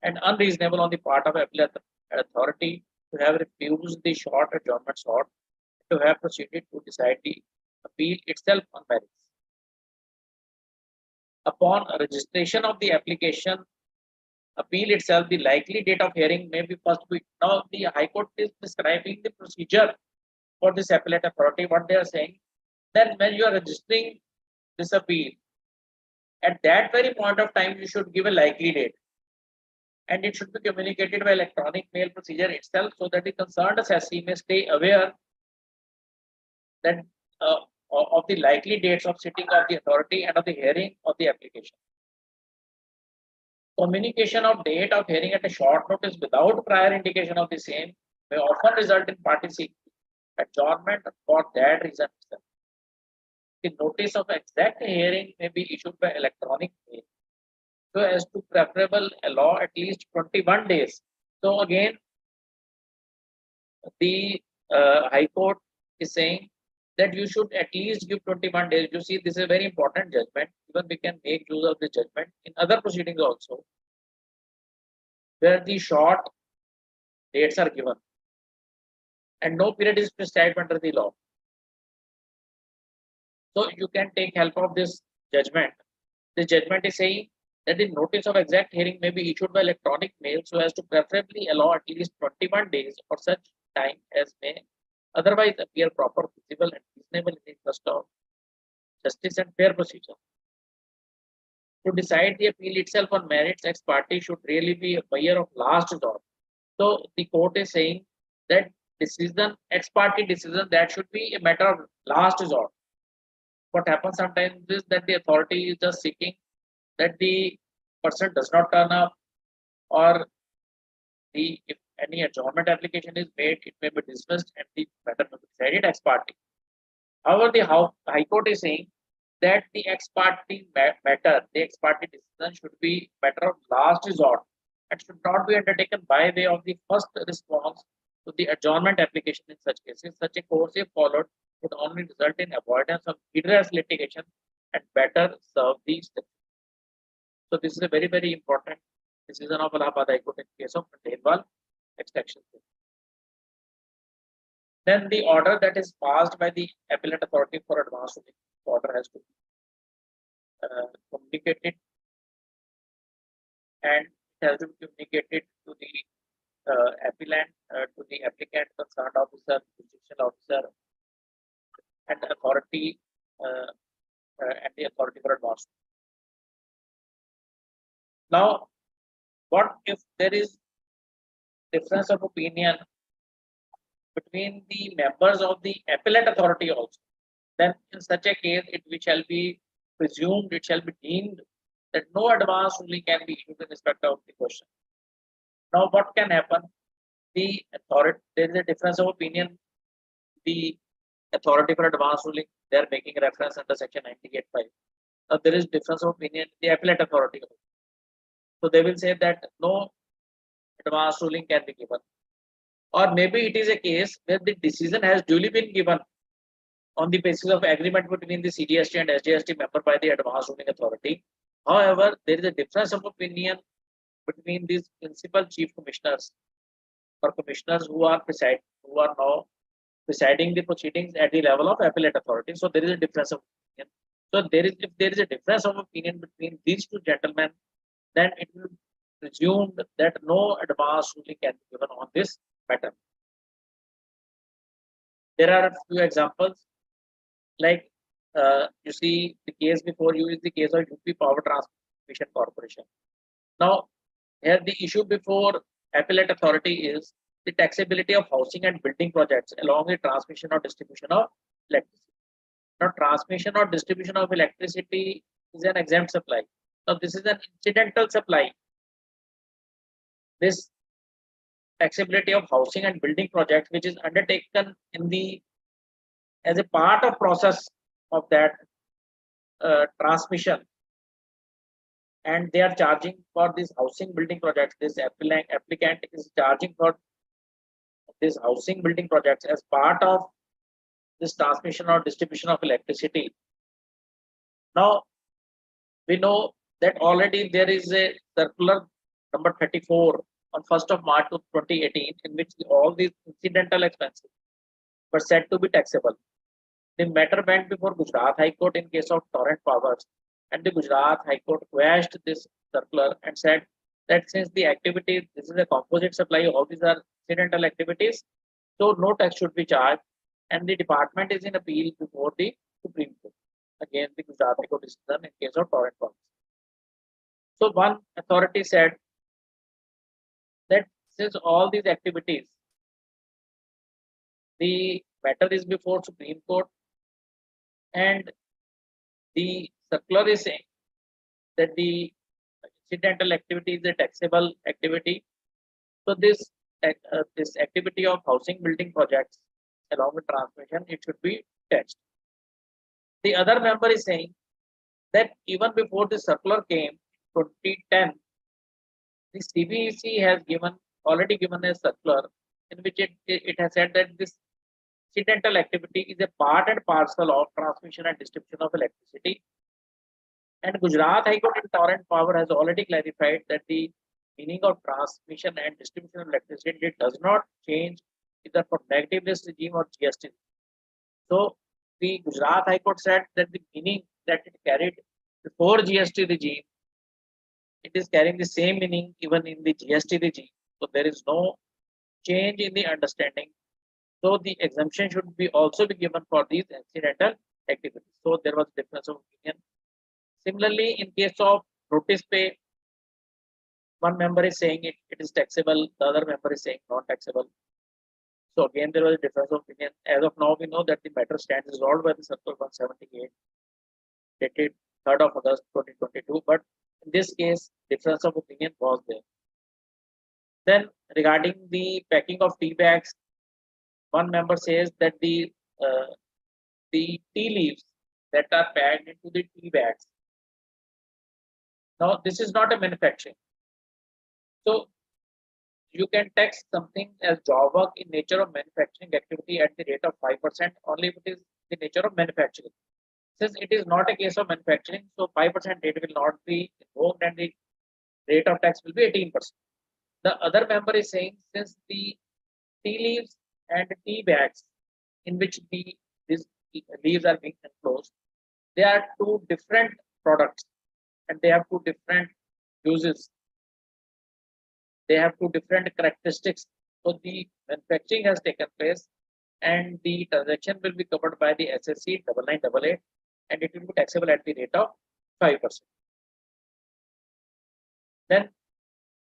and unreasonable on the part of appellate authority to have refused the short adjournment sought, to have proceeded to decide the appeal itself on merits. Upon registration of the application, appeal itself, the likely date of hearing may be first week. Now, the High Court is describing the procedure for this appellate authority. What they are saying, then when you are registering this appeal, at that very point of time, you should give a likely date, and it should be communicated by electronic mail procedure itself, so that the concerned assessee may stay aware that of the likely dates of sitting of the authority and of the hearing of the application. Communication of date of hearing at a short notice without prior indication of the same may often result in party seeking adjournment for that reason itself. The notice of exact hearing may be issued by electronic mail, so as to preferable allow at least 21 days. So again, the High Court is saying that you should at least give 21 days. You see, this is a very important judgment. Even we can make use of the judgment in other proceedings also, where the short dates are given and no period is prescribed under the law. So you can take help of this judgment. The judgment is saying that the notice of exact hearing may be issued by electronic mail so as to preferably allow at least 21 days or such time as may otherwise appear proper, feasible, and reasonable in the interest of justice and fair procedure. To decide the appeal itself on merits, ex parte should really be a buyer of last resort. So the court is saying that decision, ex parte decision, that should be a matter of last resort. What happens sometimes is that the authority is just seeking that the person does not turn up, or if any adjournment application is made, it may be dismissed and the matter may be decided ex parte. However, the High Court is saying that the ex parte matter, the ex parte decision should be matter of last resort and should not be undertaken by way of the first response to the adjournment application in such cases. Such a course, if followed, would only result in avoidance of needless litigation and better serve the state. So this is a very, very important decision of Allahabad High Court in case of Tendwal extraction. Then the order that is passed by the appellate authority for advance ruling, order has to be communicated, and it has to be communicated to the appellant, to the applicant, concerned officer, jurisdictional officer, and authority, and the authority for advance. Now, what if there is difference of opinion between the members of the appellate authority also? Then in such a case, it shall be presumed, it shall be deemed that no advance ruling can be issued in respect of the question. Now, what can happen? The authority, there is a difference of opinion. The authority for advance ruling, they are making reference under section 98.5. Now, there is difference of opinion in the appellate authority. So they will say that no advance ruling can be given. Or maybe it is a case where the decision has duly been given on the basis of agreement between the CGST and SGST member by the advance ruling authority. However, there is a difference of opinion between these principal chief commissioners or commissioners who are now presiding the proceedings at the level of appellate authority. So there is a difference of opinion. So if there is a difference of opinion between these two gentlemen, then it will be presumed that no advance ruling can be given on this matter. There are a few examples, like you see the case before you is the case of UP Power Transmission Corporation. Now, here the issue before appellate authority is the taxability of housing and building projects along with transmission or distribution of electricity. Now, transmission or distribution of electricity is an exempt supply. Now, this is an incidental supply. This taxability of housing and building projects, which is undertaken as a part of process of that transmission, and they are charging for this housing building projects. This applicant is charging for this housing building projects as part of this transmission or distribution of electricity. Now, we know that already there is a circular number 34 on 1st of March 2018, in which all these incidental expenses were said to be taxable. The matter went before Gujarat High Court in case of torrent powers, and the Gujarat High Court quashed this circular and said that since the activity, this is a composite supply, all these are incidental activities, so no tax should be charged, and the department is in appeal before the Supreme Court. Again, the Gujarat High Court decision in case of torrent powers. So one authority said that since all these activities, the matter is before Supreme Court, and the circular is saying that the incidental activity is a taxable activity. So this activity of housing building projects along with transmission, it should be taxed. The other member is saying that even before the circular came, 2010, the CBEC has already given a circular in which it has said that this incidental activity is a part and parcel of transmission and distribution of electricity. And Gujarat High Court in torrent power has already clarified that the meaning of transmission and distribution of electricity does not change either for negative list regime or GST. So the Gujarat High Court said that the meaning that it carried before GST regime it is carrying the same meaning even in the GST regime. So there is no change in the understanding. So the exemption should be also be given for these incidental activities. So there was difference of opinion. Similarly, in case of notice pay, one member is saying it is taxable, the other member is saying non-taxable. So again, there was a difference of opinion. As of now, we know that the matter stands resolved by the Circular 178, dated 3rd of August 2022. But in this case, difference of opinion was there. Then regarding the packing of tea bags, one member says that the tea leaves that are packed into the tea bags. Now, this is not a manufacturing. So you can tax something as job work in nature of manufacturing activity at the rate of 5% only if it is the nature of manufacturing. Since it is not a case of manufacturing, so 5% rate will not be invoked and the rate of tax will be 18%. The other member is saying since the tea leaves and tea bags in which these leaves are being enclosed, they are two different products and they have two different uses. They have two different characteristics. So the manufacturing has taken place and the transaction will be covered by the SSC 9988 and it will be taxable at the rate of 5%. Then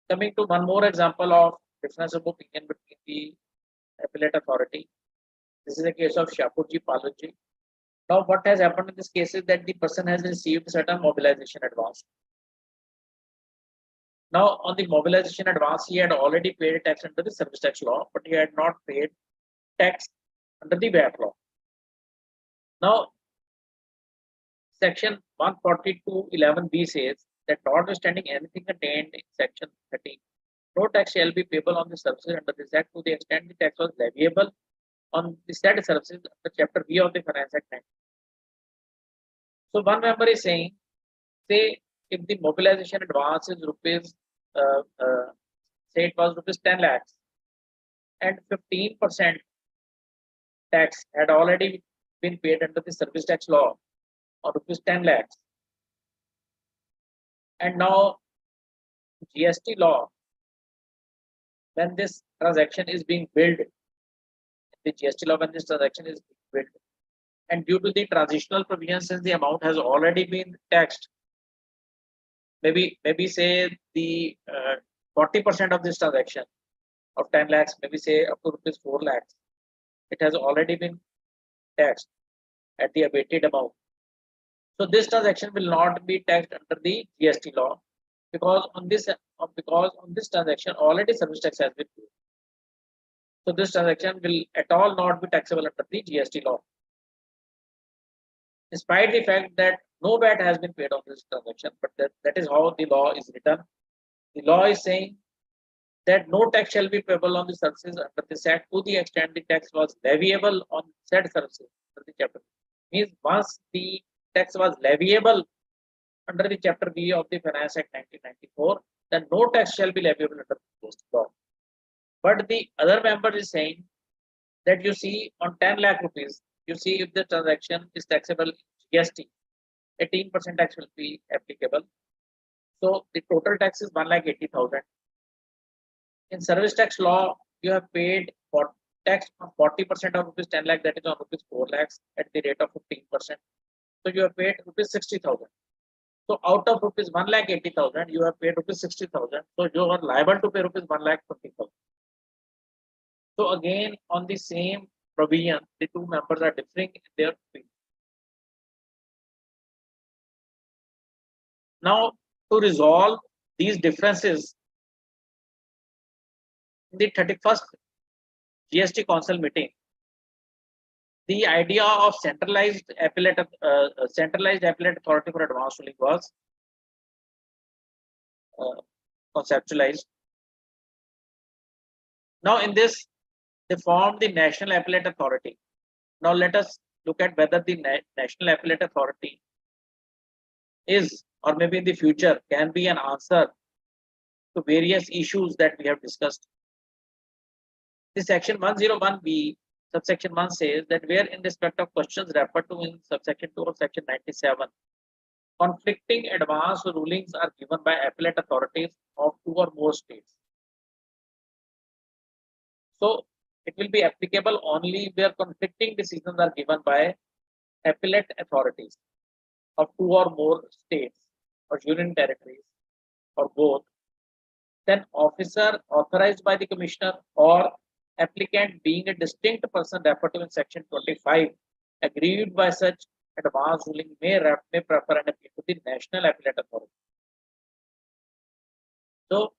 coming to one more example of difference of opinion between the appellate authority. This is a case of Shapurji Palurji. Now, what has happened in this case is that the person has received certain mobilization advance. Now, on the mobilization advance, he had already paid tax under the service tax law, but he had not paid tax under the VAT law. Now, section 142(11)(b) says that notwithstanding anything contained in section 13, no tax shall be payable on the services under this act to the extent the tax was leviable on the said services under chapter B of the Finance Act 19. So one member is saying, say if the mobilization advance is rupees, say it was rupees 10 lakhs and 15% tax had already been paid under the service tax law or rupees 10 lakhs. And now GST law, when this transaction is being billed, the GST law when this transaction is being billed, and due to the transitional provision, since the amount has already been taxed, maybe say the 40% of this transaction of 10 lakhs, maybe say up to rupees 4 lakhs, it has already been taxed at the abated amount. So this transaction will not be taxed under the GST law because on this transaction already service tax has been paid. So this transaction will at all not be taxable under the GST law, despite the fact that no VAT has been paid on this transaction. But that is how the law is written. The law is saying that no tax shall be payable on the services under this act to the extent the tax was leviable on said services under the chapter. Means once the tax was leviable under the chapter B of the Finance Act 1994, then no tax shall be leviable under this law. But the other member is saying that you see on 10 lakh rupees, you see if the transaction is taxable GST, 18% tax will be applicable. So the total tax is 1,80,000. In service tax law, you have paid for tax on 40% of rupees 10 lakh, that is on rupees 4 lakhs at the rate of 15%. So you have paid rupees 60,000. So out of rupees 1,80,000, you have paid rupees 60,000. So you are liable to pay rupees 1,20,000. So again, on the same provision, the two members are differing in their opinion. Now, to resolve these differences, in the 31st GST Council meeting, the idea of centralized appellate authority for advance ruling was conceptualized. Now, in this, they formed the National Appellate Authority. Now, let us look at whether the National Appellate Authority is, or maybe in the future, can be an answer to various issues that we have discussed. The section 101B, subsection 1 says that where in respect of questions referred to in subsection 2 of section 97, conflicting advance rulings are given by appellate authorities of two or more states. So it will be applicable only where conflicting decisions are given by appellate authorities of two or more states or union territories or both. Then officer authorized by the commissioner or applicant being a distinct person referred to in section 25 aggrieved by such advance ruling may prefer an appeal to the national appellate authority. So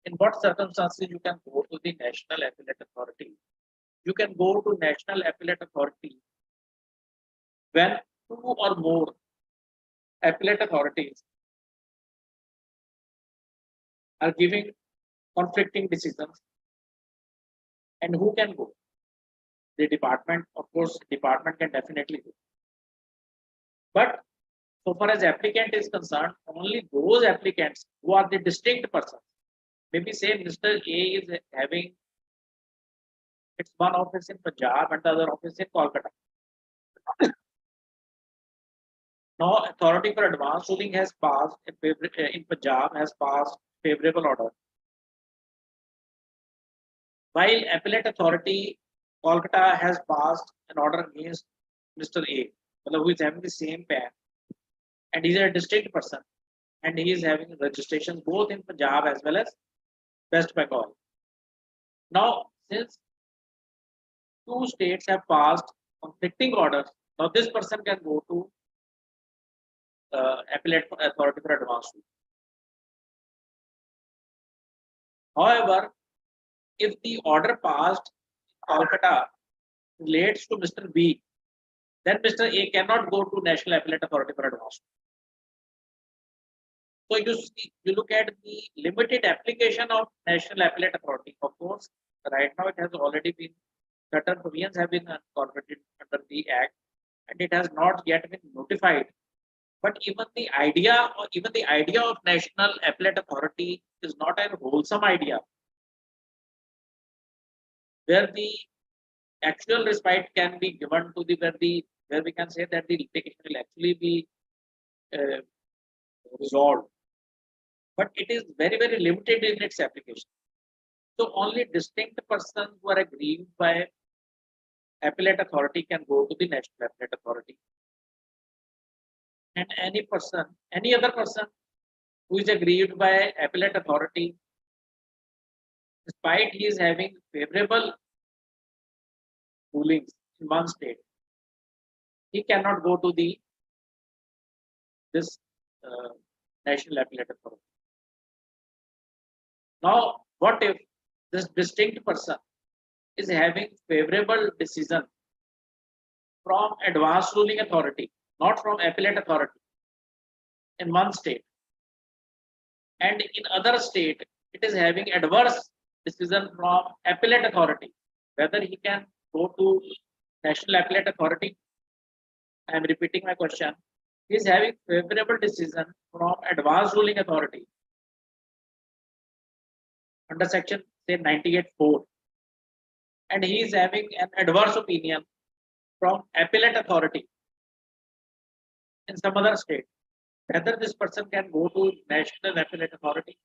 in what circumstances you can go to the national appellate authority? You can go to national appellate authority when two or more appellate authorities are giving conflicting decisions. And who can go? The department, of course, department can definitely go. But so far as applicant is concerned, only those applicants who are the distinct persons. Maybe say Mr. A is having its one office in Punjab and the other office in Kolkata. Now, authority for advance ruling has passed in Punjab has passed favorable order. While appellate authority Kolkata has passed an order against Mr. A, who is having the same PAN, and he is a distinct person, and he is having registration both in Punjab as well as West Bengal. Now, since two states have passed conflicting orders, now this person can go to appellate authority for advance ruling. However, if the order passed in Kolkata relates to Mr. B, then Mr. A cannot go to National Appellate Authority for advance. So you look at the limited application of National Appellate Authority. Of course, right now it has already been, certain provisions have been incorporated under the Act, and it has not yet been notified. But even the idea of National Appellate Authority is not a wholesome idea, where the actual respite can be given to where we can say that the litigation will actually be resolved. But it is very, very limited in its application. So only distinct persons who are aggrieved by appellate authority can go to the National Appellate Authority. And any other person who is aggrieved by appellate authority, despite he is having favorable rulings in one state, he cannot go to this National Appellate Authority. Now, what if this distinct person is having favorable decision from advance ruling authority, not from appellate authority, in one state, and in other state it is having adverse decision from appellate authority, whether he can go to National Appellate Authority? I am repeating my question. He is having favorable decision from advance ruling authority under section say 98(4), and he is having an adverse opinion from appellate authority in some other state, whether this person can go to National Appellate Authority?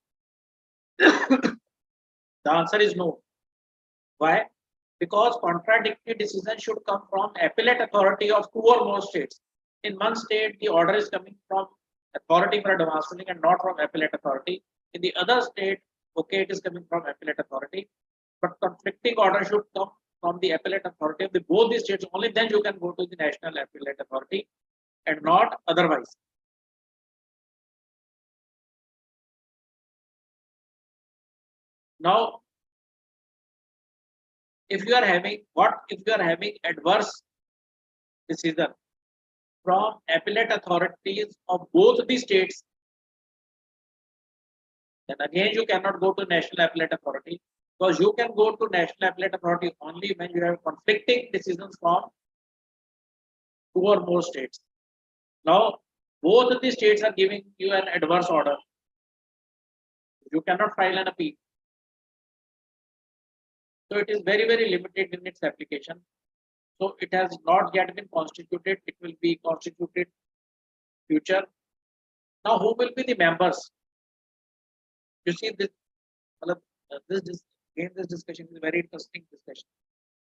The answer is no. Why? Because contradictory decision should come from appellate authority of two or more states. In one state, the order is coming from authority for advance ruling and not from appellate authority. In the other state, okay, it is coming from appellate authority, but conflicting order should come from the appellate authority of both the states. Only then you can go to the National Appellate Authority and not otherwise. Now, if you are having adverse decision from appellate authorities of both the states, then again you cannot go to National Appellate Authority, because you can go to National Appellate Authority only when you have conflicting decisions from two or more states. Now, both of the states are giving you an adverse order. You cannot file an appeal. So it is very, very limited in its application. So it has not yet been constituted. It will be constituted future. Now, who will be the members? You see, this, this discussion is a very interesting discussion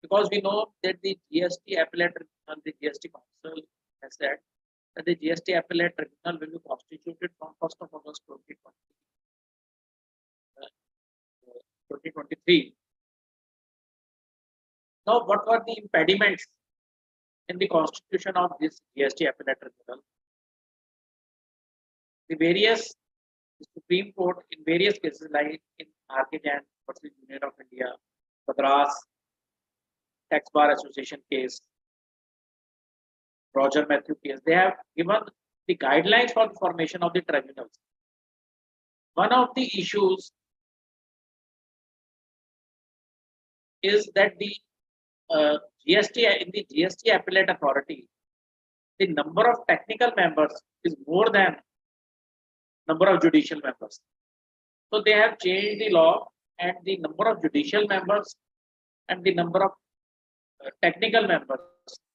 because we know that the GST appellate tribunal, the GST council has said that the GST appellate tribunal will be constituted from 1st of August 2023. Now, what were the impediments in the constitution of this GST appellate tribunal? The various Supreme Court in various cases like in Acae versus Union of India, Madras Tax Bar Association case, Roger Matthew case, they have given the guidelines for the formation of the tribunals. One of the issues is that the GST in the GST appellate authority, the number of technical members is more than number of judicial members. So they have changed the law, and the number of judicial members and the number of technical members,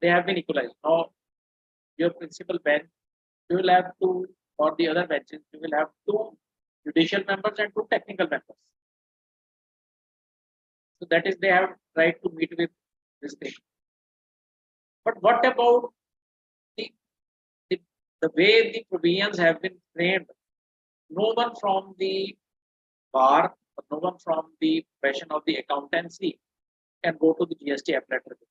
they have been equalized. Now, your principal bench, you will have two, or the other benches, you will have two judicial members and two technical members. So that is, they have tried to meet with this thing. But what about the way the provisions have been framed? No one from the bar, or no one from the profession of the accountancy can go to the GST appellate tribunal.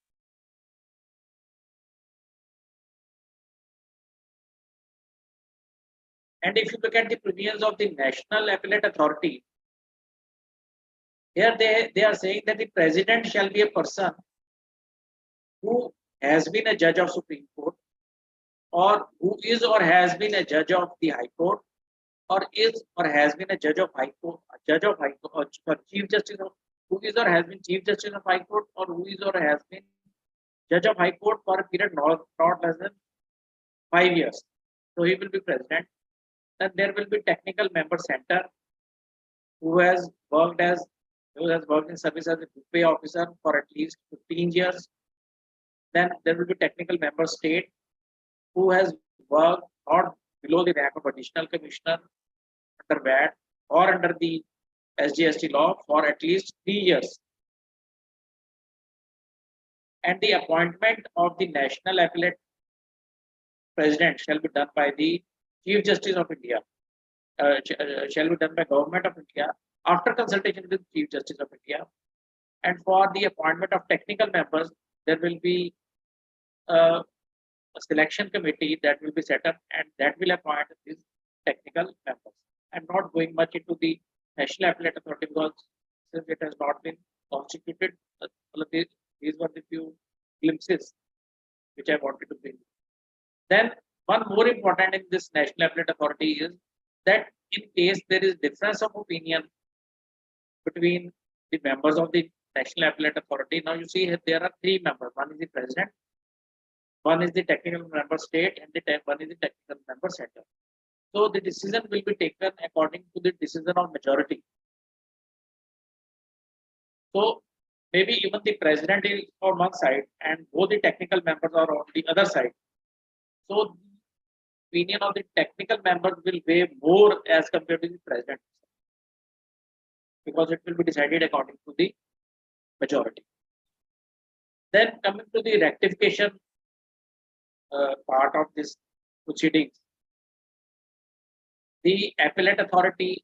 And if you look at the provisions of the National Appellate Authority, here they are saying that the president shall be a person who has been a judge of Supreme Court, or who is or has been a judge of the High Court, or is or has been a judge of High Court, or Chief Justice of, who is or has been Chief Justice of High Court, or who is or has been Judge of High Court for a period not less than 5 years. So he will be president. Then there will be technical member center who has worked in service as a pay officer for at least 15 years. Then there will be technical member state who has worked not below the rank of additional commissioner under VAT or under the SGST law for at least 3 years. And the appointment of the National Appellate President shall be done by the Chief Justice of India, shall be done by Government of India after consultation with Chief Justice of India. And for the appointment of technical members, there will be a selection committee that will be set up, and that will appoint these technical members. I'm not going much into the National Appellate Authority because since it has not been constituted, these were the few glimpses which I wanted to bring. Then one more important in this National Appellate Authority is that in case there is difference of opinion between the members of the National Appellate Authority, now you see here there are 3 members. One is the president, one is the technical member state, and one is the technical member center. So the decision will be taken according to the decision of majority. So maybe even the president is on one side and both the technical members are on the other side. So the opinion of the technical members will weigh more as compared to the president, because it will be decided according to the majority. Then coming to the rectification part of this proceedings, the appellate authority,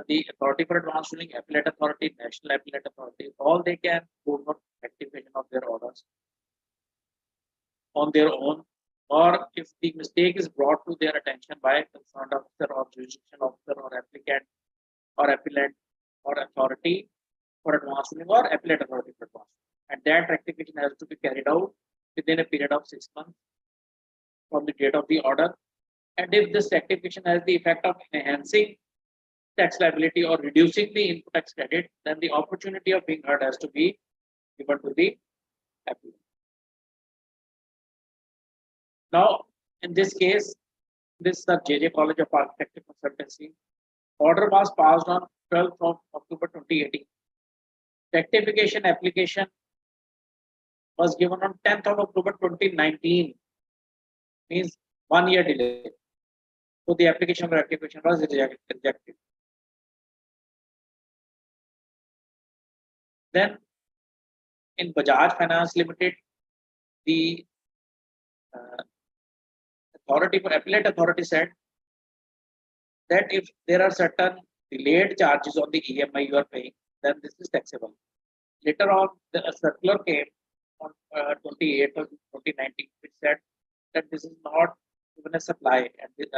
the authority for advanced ruling, appellate authority, national appellate authority, all they can go for rectification of their orders on their own, or if the mistake is brought to their attention by a concerned officer or jurisdiction officer or applicant or appellant or authority for advanced ruling or appellate authority for advanced ruling. And that rectification has to be carried out within a period of 6 months from the date of the order. And if this rectification has the effect of enhancing tax liability or reducing the input tax credit, then the opportunity of being heard has to be given to the applicant. Now, in this case, this JJ College of Architecture Consultancy order was passed on 12th of October 2018. Rectification application was given on 10th of October 2019, means 1 year delay. So the application for rectification was rejected. Then in Bajaj Finance Limited, the appellate authority said that if there are certain delayed charges on the EMI you are paying, then this is taxable. Later on, a circular came on 28th of 2019, which said that this is not even a supply and it's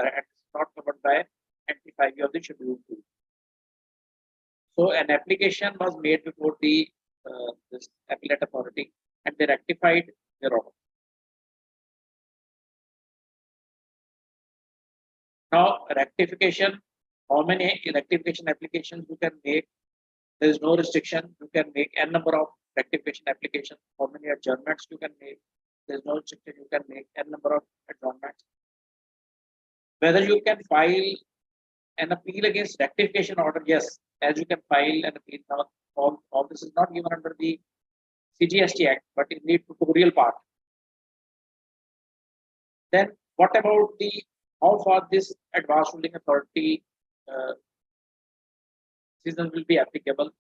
not covered by NT5 of the Schedule 2. So an application was made before the this appellate authority, and they rectified their order. Now, rectification, how many rectification applications you can make? There is no restriction. You can make n number of rectification applications. How many adjournments you can make? There is no restriction. You can make n number of adjournments. Whether you can file an appeal against rectification order, yes, as you can file an appeal. Now, all this is not given under the CGST Act, but in the tutorial part. Then, what about the how far this advanced ruling authority decisions will be applicable?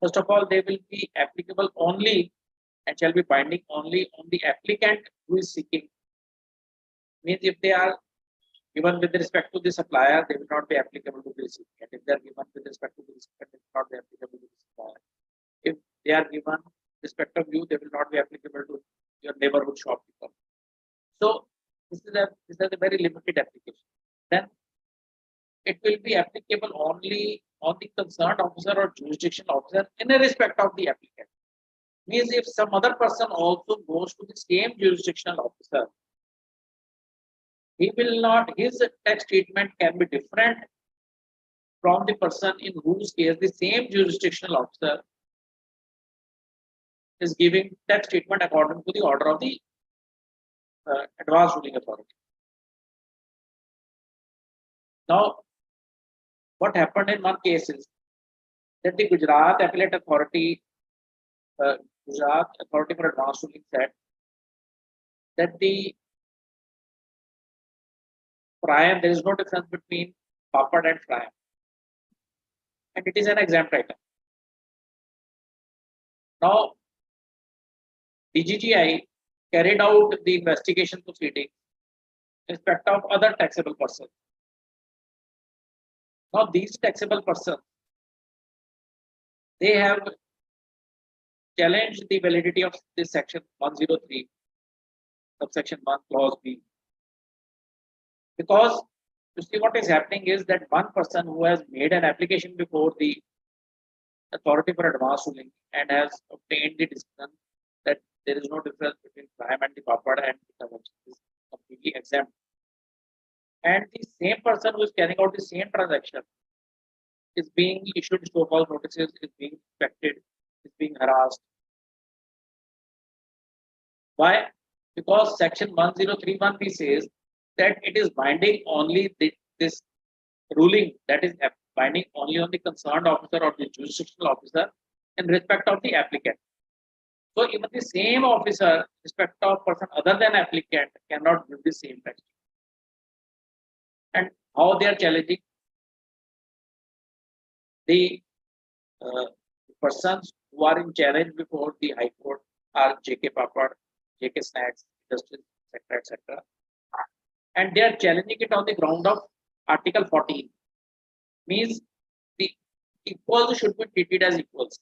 First of all, they will be applicable only and shall be binding only on the applicant who is seeking. Means if they are given with respect to the supplier, they will not be applicable to the recipient. If they are given with respect to the recipient, they will not be applicable to the supplier. If they are given respect of you, they will not be applicable to your neighborhood shopkeeper. So this is a very limited application. Then it will be applicable only on the concerned officer or jurisdiction officer in respect of the applicant. Means if some other person also goes to the same jurisdictional officer, he will not, his tax treatment can be different from the person in whose case the same jurisdictional officer is giving tax treatment according to the order of the advanced ruling authority. Now, what happened in one case is that the Gujarat Appellate Authority, Gujarat Authority for Advanced Ruling said that the prime, there is no difference between papad and prime, and it is an exempt item. Now, DGGI carried out the investigation proceeding in respect of other taxable persons. Now, these taxable persons, they have challenged the validity of this section 103, subsection 1, clause B. Because you see what is happening is that one person who has made an application before the authority for advanced ruling and has obtained the decision that there is no difference between prime and the papad and the convention is completely exempt. And the same person who is carrying out the same transaction is being issued so-called notices, is being inspected, is being harassed. Why? Because section 1031B says that it is binding only this ruling, that is binding only on the concerned officer or the jurisdictional officer in respect of the applicant. So even the same officer, respect of person other than applicant, cannot give the same tax. And how they are challenging? The persons who are in challenge before the High Court are JK Papad, JK Snacks, Industries, etc. And they are challenging it on the ground of Article 14. Means the equals should be treated as equals.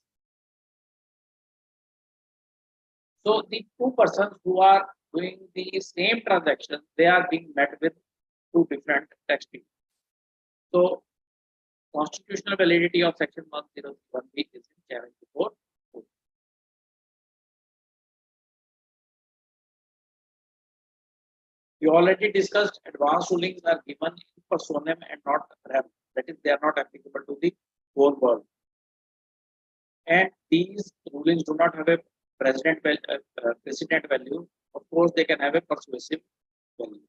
So the two persons who are doing the same transaction, they are being met with two different tax treatments. So constitutional validity of section 101B is in challenge before court. We already discussed advanced rulings are given in personam and not rem. That is, they are not applicable to the whole world. And these rulings do not have a precedent value. Of course, they can have a persuasive value.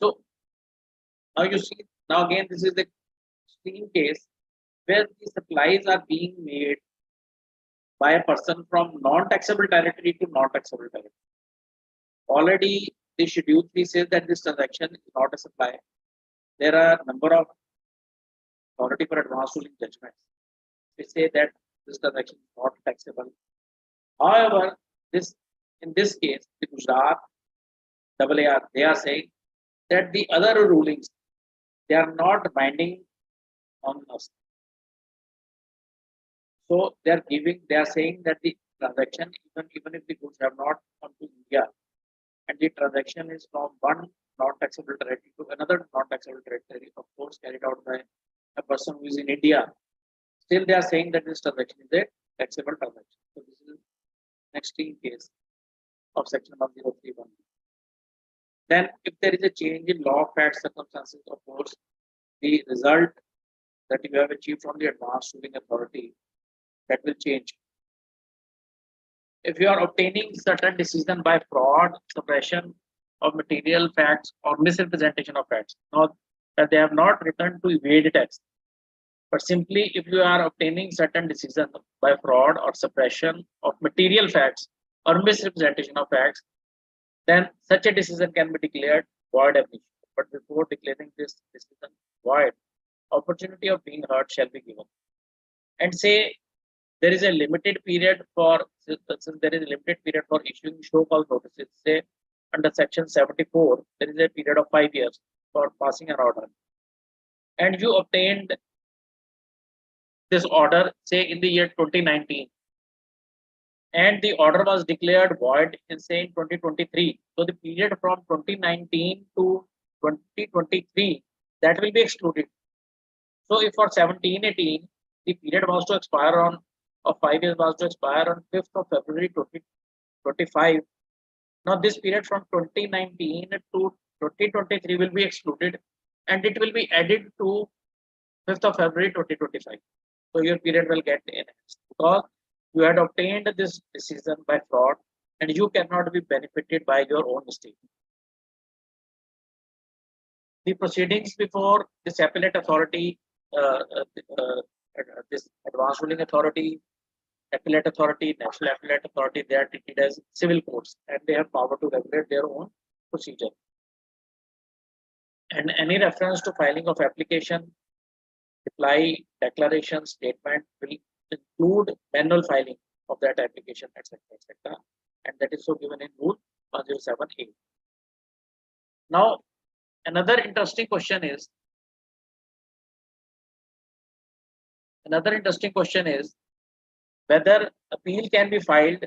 So now you see, now again, this is the extreme case where the supplies are being made by a person from non-taxable territory to non-taxable territory. Already the schedule 3 says that this transaction is not a supply. There are a number of authority for advanced ruling judgments which say that this transaction is not taxable. However, this in this case, the Gujarat AAR, they are saying that the other rulings they are not binding on us. So they are saying that the transaction, even if the goods have not come to India, and the transaction is from one non-taxable territory to another non-taxable territory, of course, carried out by a person who is in India, still they are saying that this transaction is a taxable transaction. So this is an extreme case of section 1031. Then, if there is a change in law of fact circumstances, of course, the result that you have achieved from the advanced ruling authority that will change. If you are obtaining certain decision by fraud, suppression of material facts, or misrepresentation of facts, not that they have not returned to evade tax, but simply if you are obtaining certain decision by fraud or suppression of material facts or misrepresentation of facts, then such a decision can be declared void ab initio. But before declaring this decision void, opportunity of being heard shall be given. And say there is a limited period for issuing show cause notices. Say under section 74, there is a period of 5 years for passing an order. And you obtained this order, say in the year 2019, and the order was declared void in say 2023. So the period from 2019 to 2023 that will be excluded. So if for 17-18 the period was to expire on of 5 years was to expire on 5th of February 2025. Now this period from 2019 to 2023 will be excluded and it will be added to 5th of February 2025. So your period will get enhanced because you had obtained this decision by fraud and you cannot be benefited by your own mistake. The proceedings before this appellate authority, this advanced ruling authority, appellate authority, national appellate authority, they are treated as civil courts and they have power to regulate their own procedure. And any reference to filing of application, reply, declaration, statement will include manual filing of that application, etc., etc. And that is so given in Rule 107A. Now, another interesting question is whether appeal can be filed,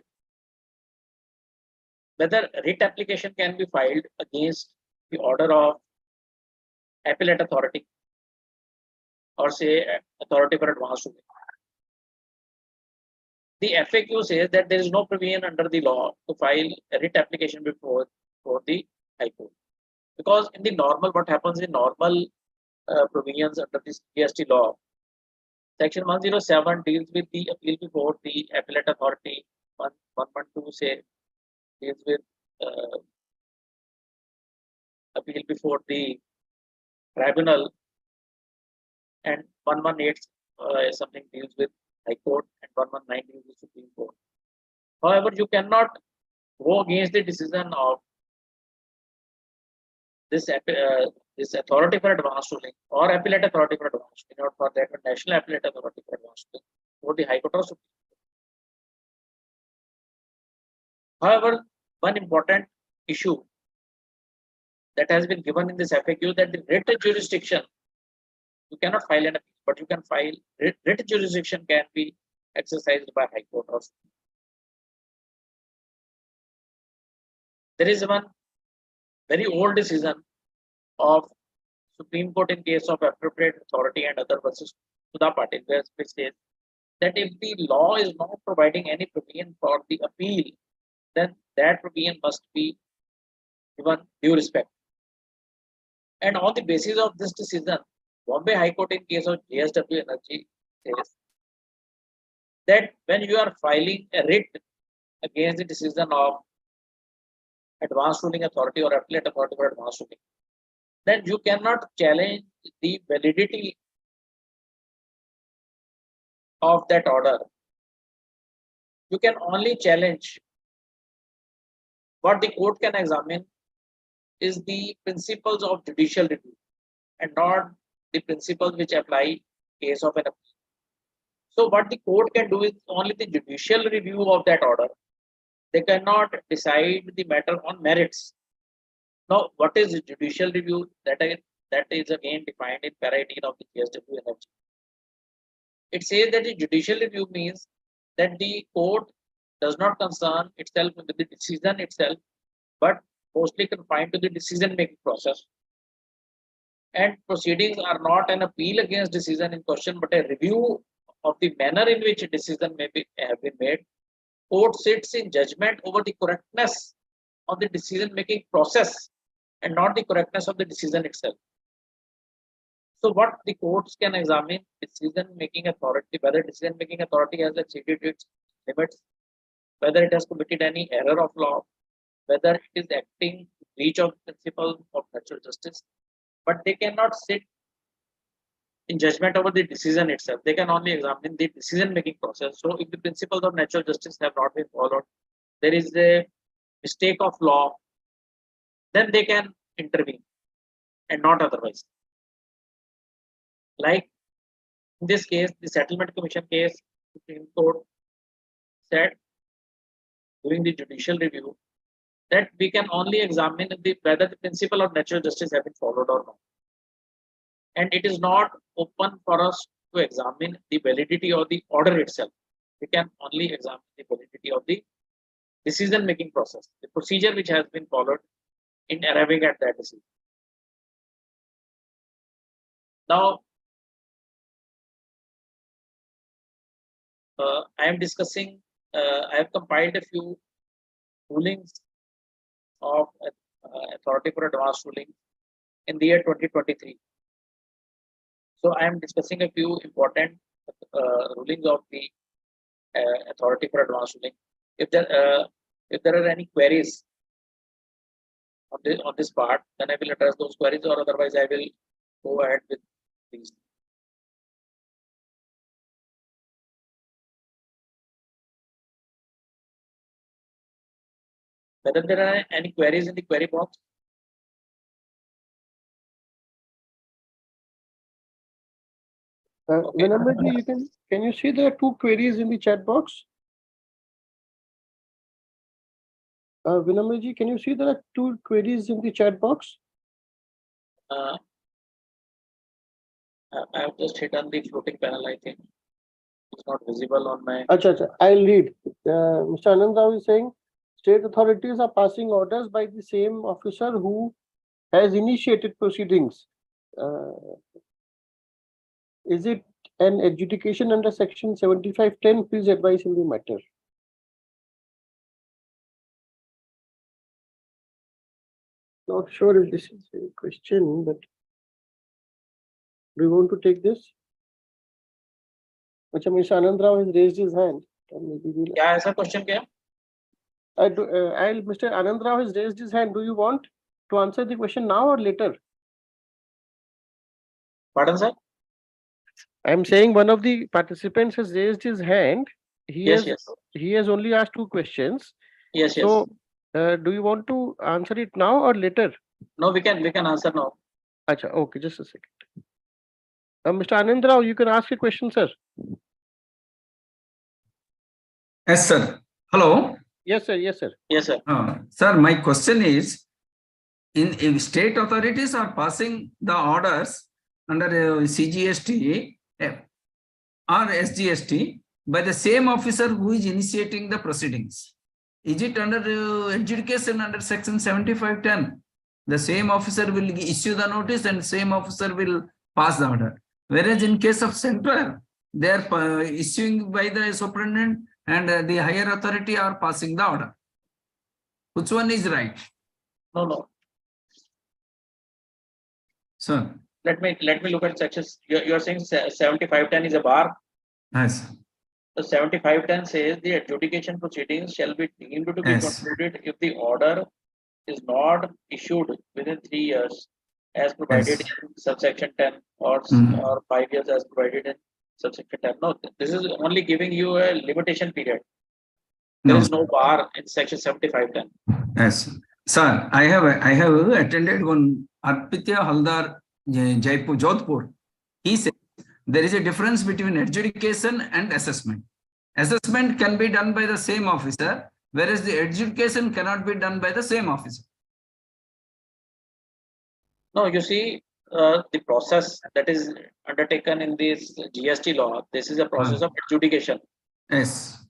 whether writ application can be filed against the order of appellate authority or say authority for advanced ruling. The FAQ says that there is no provision under the law to file a writ application before the High Court. Because in the normal, what happens in normal provisions under this GST law, section 107 deals with the appeal before the appellate authority. 112 say deals with appeal before the tribunal, and 118 something deals with High Court, and 119 deals with Supreme Court. However, you cannot go against the decision of this authority for advanced ruling or appellate authority for advanced ruling, or for that national appellate authority for advanced ruling, or the High Court or Supreme Court. However, one important issue that has been given in this FAQ that the writ jurisdiction, you cannot file an appeal, but you can file writ jurisdiction can be exercised by High Court or Supreme Court. There is one very old decision of Supreme Court in case of appropriate authority and other versus Sudha Patil, which says that if the law is not providing any provision for the appeal, then that provision must be given due respect. And on the basis of this decision, Bombay High Court in case of JSW Energy says that when you are filing a writ against the decision of advanced ruling authority or appellate authority for advanced ruling, then you cannot challenge the validity of that order. You can only challenge what the court can examine is the principles of judicial review and not the principles which apply in case of an appeal. So what the court can do is only the judicial review of that order. They cannot decide the matter on merits. Now, what is judicial review? That is again defined in para 18 of the GST energy. It says that the judicial review means that the court does not concern itself with the decision itself, but mostly confined to the decision-making process. And proceedings are not an appeal against decision in question, but a review of the manner in which a decision have been made. Court sits in judgment over the correctness of the decision-making process and not the correctness of the decision itself. So what the courts can examine decision-making authority, whether decision-making authority has exceeded its limits, whether it has committed any error of law, whether it is acting in breach of principle of natural justice, but they cannot sit in judgment over the decision itself. They can only examine the decision-making process. So if the principles of natural justice have not been followed, there is a mistake of law, then they can intervene and not otherwise. Like in this case, the settlement commission case, the Supreme Court said during the judicial review that we can only examine whether the principle of natural justice have been followed or not. And it is not open for us to examine the validity of the order itself. We can only examine the validity of the decision-making process, the procedure which has been followed in arriving at that decision. Now, I am discussing, I have compiled a few rulings of authority for advance ruling in the year 2023. So I am discussing a few important rulings of the authority for advance ruling. If there are any queries on this part, then I will address those queries, or otherwise I will go ahead with these. Whether there are any queries in the query box. Okay. Can you see there are two queries in the chat box? Vinamraji, can you see there are two queries in the chat box? I have just hit on the floating panel, I think. It's not visible on my. Acha, I'll read. Mr. Anand Rao is saying, state authorities are passing orders by the same officer who has initiated proceedings. Is it an adjudication under section 7510? Please advise in the matter. Not sure if this is a question, but do you want to take this? Mr. Anand Rao has raised his hand. Yeah, ऐसा question क्या? Mr. Anand Rao has raised his hand. Do you want to answer the question now or later? Pardon, sir? I'm saying one of the participants has raised his hand. He has only asked two questions. Yes. So, do you want to answer it now or later? No, we can answer now. Acha, okay, just a second. Mr. Anand Rao, you can ask a question, sir. Yes, sir. Hello. Yes, sir. Sir, my question is, if state authorities are passing the orders under CGST or SGST by the same officer who is initiating the proceedings, is it under adjudication under section 7510? The same officer will issue the notice and same officer will pass the order. Whereas in case of central, they are issuing by the superintendent and the higher authority are passing the order. Which one is right? No. Sir. Let me look at sections. You are saying 7510 is a bar? Yes. The 7510 says the adjudication proceedings shall be deemed to be concluded if the order is not issued within 3 years as provided in subsection 10 or 5 years as provided in subsection 10. No, this is only giving you a limitation period. There is no bar in section 7510. Yes. Sir, I have attended one Arpitya Haldar Jaipur Jodhpur. He said there is a difference between adjudication and assessment. Assessment can be done by the same officer, whereas the adjudication cannot be done by the same officer. No, you see, the process that is undertaken in this GST law, this is a process of adjudication. Yes.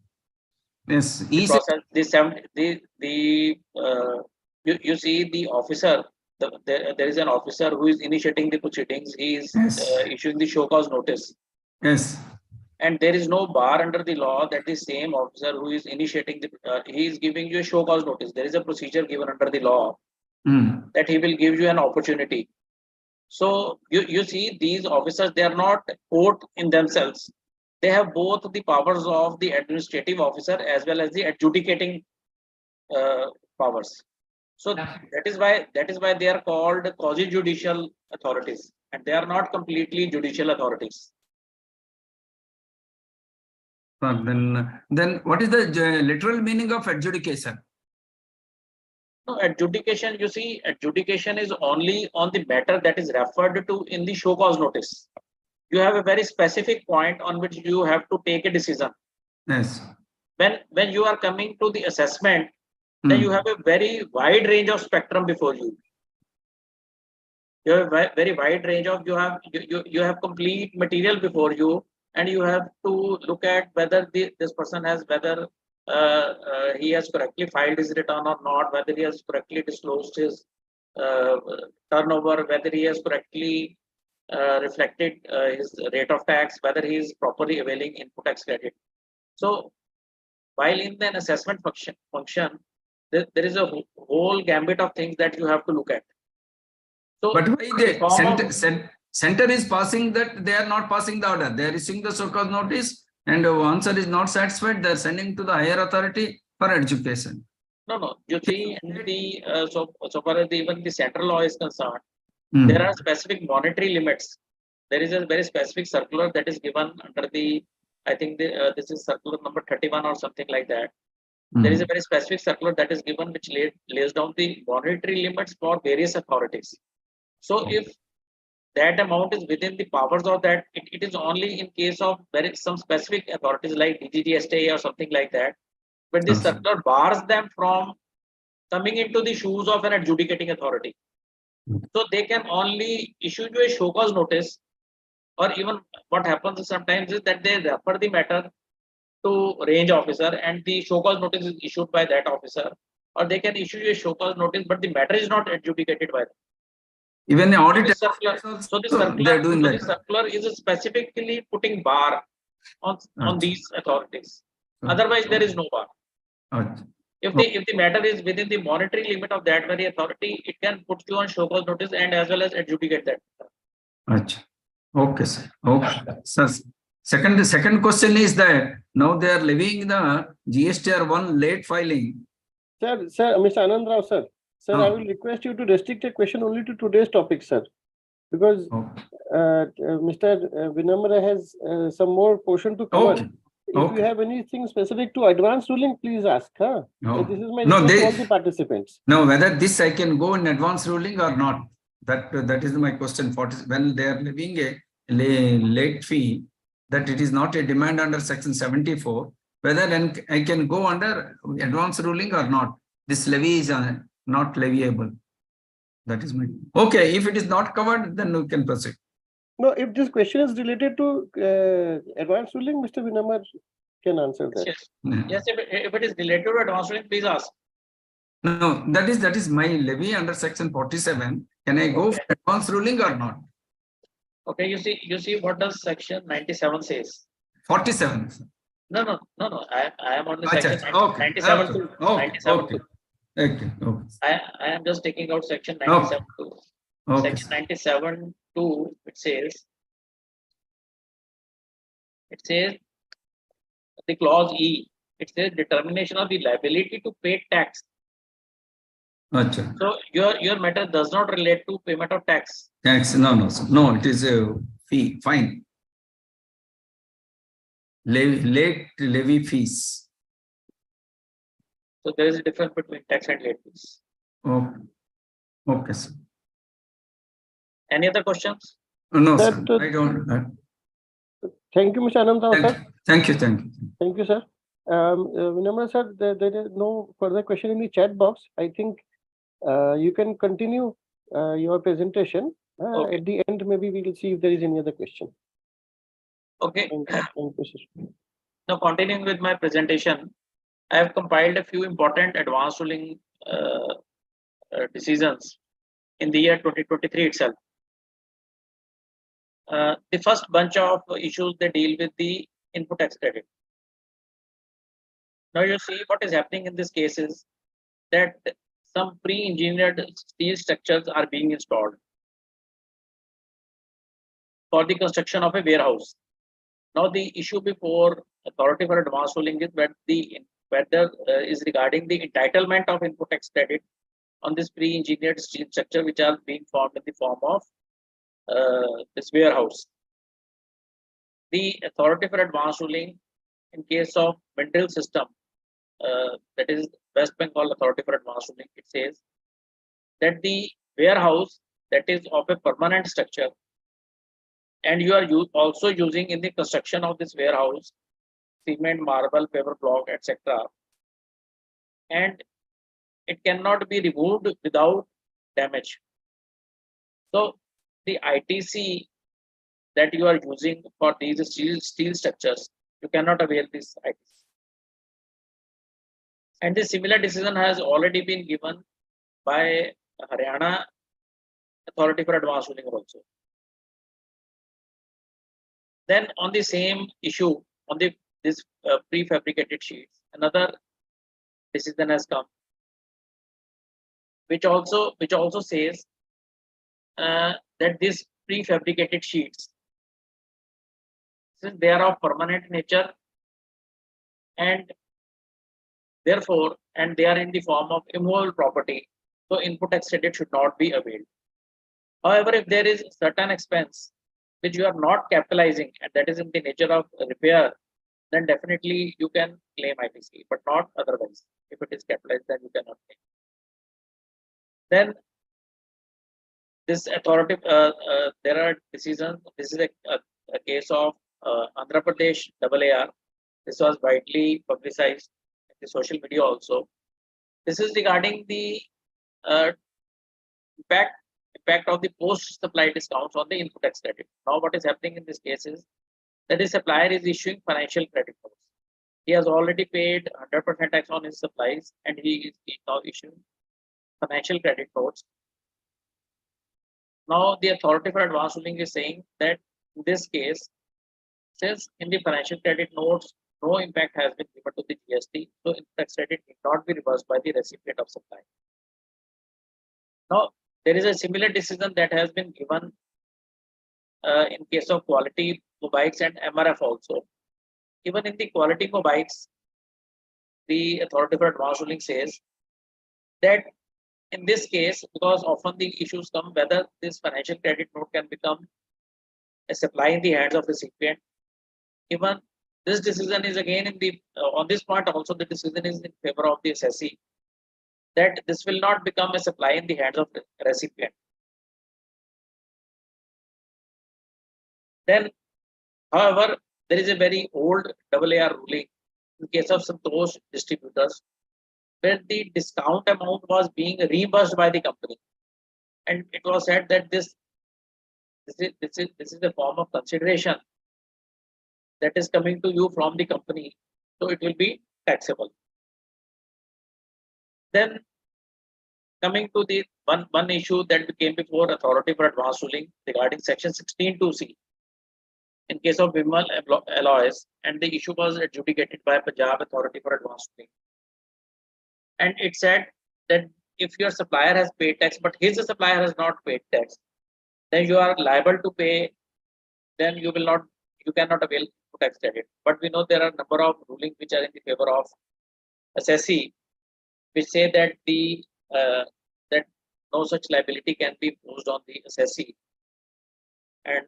Yes. The process, you see the officer, there is an officer who is initiating the proceedings. He is issuing the show cause notice. Yes. And there is no bar under the law that the same officer who is initiating the, he is giving you a show cause notice. There is a procedure given under the law that he will give you an opportunity. So you see these officers, they are not court in themselves. They have both the powers of the administrative officer as well as the adjudicating powers. So that is why they are called quasi-judicial authorities, and they are not completely judicial authorities. Then what is the literal meaning of adjudication? No, adjudication, you see, adjudication is only on the matter that is referred to in the show cause notice. You have a very specific point on which you have to take a decision. Yes. When you are coming to the assessment, then you have a very wide range of spectrum before you. You have a very wide range of, you have complete material before you, and you have to look at whether this person has, whether he has correctly filed his return or not, whether he has correctly disclosed his turnover, whether he has correctly reflected his rate of tax, whether he is properly availing input tax credit. So while in an assessment function, there is a whole gambit of things that you have to look at. So, but why the center is passing that, they are not passing the order, they are issuing the show cause notice, and answer is not satisfied, they are sending to the higher authority for education. No. You see, in the so far as even the central law is concerned, there are specific monetary limits. There is a very specific circular that is given under the, I think this is circular number 31 or something like that. There is a very specific circular that is given which lays down the monetary limits for various authorities. So if that amount is within the powers of that, it is only in case of some specific authorities like GST or something like that. But this circular bars them from coming into the shoes of an adjudicating authority. So they can only issue you a show cause notice, or even what happens sometimes is that they refer the matter to range officer and the show cause notice is issued by that officer, or they can issue you a show cause notice, but the matter is not adjudicated by them. Even the audit circular. So the circular is specifically putting bar on these authorities. Otherwise, there is no bar. If the matter is within the monetary limit of that very authority, it can put you on show cause notice and as well as adjudicate that. Okay, sir. Okay, sir. The second question is that now they are levying the GSTR1 late filing. Sir, Mr. Anand Rao, sir. Sir, I will request you to restrict a question only to today's topic, sir, because Mr. Vinamra has some more portion to cover. If you have anything specific to advance ruling, please ask. Huh? This is my request to all the participants. No, whether this I can go in advance ruling or not. That is my question. When they are levying a late fee, that it is not a demand under section 74, whether I can go under advance ruling or not. This levy is not leviable. That is my... Okay, if it is not covered, then we can proceed. No, if this question is related to advance ruling, Mr. Vinamar can answer that. Yes, if it is related to advance ruling, please ask. No, that is my levy under section 47. Can I go for advance ruling or not? Okay, you see what does section 97 says? 47. No. I am on the section 97. Okay. I am just taking out section 97.2. Section 97.2, it says the clause E, it says determination of the liability to pay tax. So your matter does not relate to payment of tax. No, it is a fee, fine. Late levy fees. So there is a difference between tax and late fees. Oh, okay, sir. Any other questions? No, That, sir. I don't. thank you, Mr. Anand Thank sir. you. Thank you. Thank you. Thank you, sir. Vinamra sir, there is no further question in the chat box. I think you can continue your presentation. Okay. At the end, maybe we will see if there is any other question. Okay. Thank you, sir. Now, continuing with my presentation, I have compiled a few important advanced ruling decisions in the year 2023 itself. The first bunch of issues, they deal with the input tax credit. Now you see what is happening in this case is that some pre-engineered steel structures are being installed for the construction of a warehouse. Now the issue before authority for advanced ruling is whether is regarding the entitlement of input tax credit on this pre-engineered steel structure which are being formed in the form of this warehouse. The authority for advanced ruling in case of mineral system, that is West Bengal Authority for Advanced Ruling, it says that the warehouse that is of a permanent structure and you are also using in the construction of this warehouse cement, marble, paper block, etc. and it cannot be removed without damage. So the ITC that you are using for these steel structures, you cannot avail this ITC. And the similar decision has already been given by Haryana Authority for Advanced Ruling also. Then on the same issue, on this prefabricated sheets, another decision has come, which also says that these prefabricated sheets, since they are of permanent nature, and therefore, and they are in the form of immovable property, so input tax credit should not be availed. However, if there is certain expense which you are not capitalizing and that is in the nature of repair, then definitely you can claim ITC, but not otherwise. If it is capitalized, then you cannot claim. Then this authority, there are decisions. This is a case of Andhra Pradesh AAR. This was widely publicized in the social media also. This is regarding the impact of the post-supply discounts on the input tax credit. Now, what is happening in this case is that the supplier is issuing financial credit notes. He has already paid 100% tax on his supplies, and he is now issuing financial credit notes. Now, the authority for advanced ruling is saying that in this case, since in the financial credit notes, no impact has been given to the GST, so tax credit need not be reversed by the recipient of supply. Now, there is a similar decision that has been given in case of quality mobiles and MRF also. Even in the quality mobiles, the authority for advanced ruling says that in this case, because often the issues come whether this financial credit note can become a supply in the hands of recipient. Even this decision is again in the on this point also the decision is in favor of the assessee that this will not become a supply in the hands of the recipient. Then, however, there is a very old AAR ruling in case of Santosh distributors where the discount amount was being reimbursed by the company, and it was said that this is a form of consideration that is coming to you from the company, so it will be taxable. Then coming to the one issue that came before authority for advanced ruling regarding section 16(2)(c) in case of Vimal alloys, and the issue was adjudicated by Punjab Authority for Advanced Ruling. And it said that if your supplier has paid tax, but his supplier has not paid tax, then you are liable to pay, then you cannot avail tax credit. But we know there are a number of rulings which are in the favor of assessee, which say that that no such liability can be imposed on the assessee. And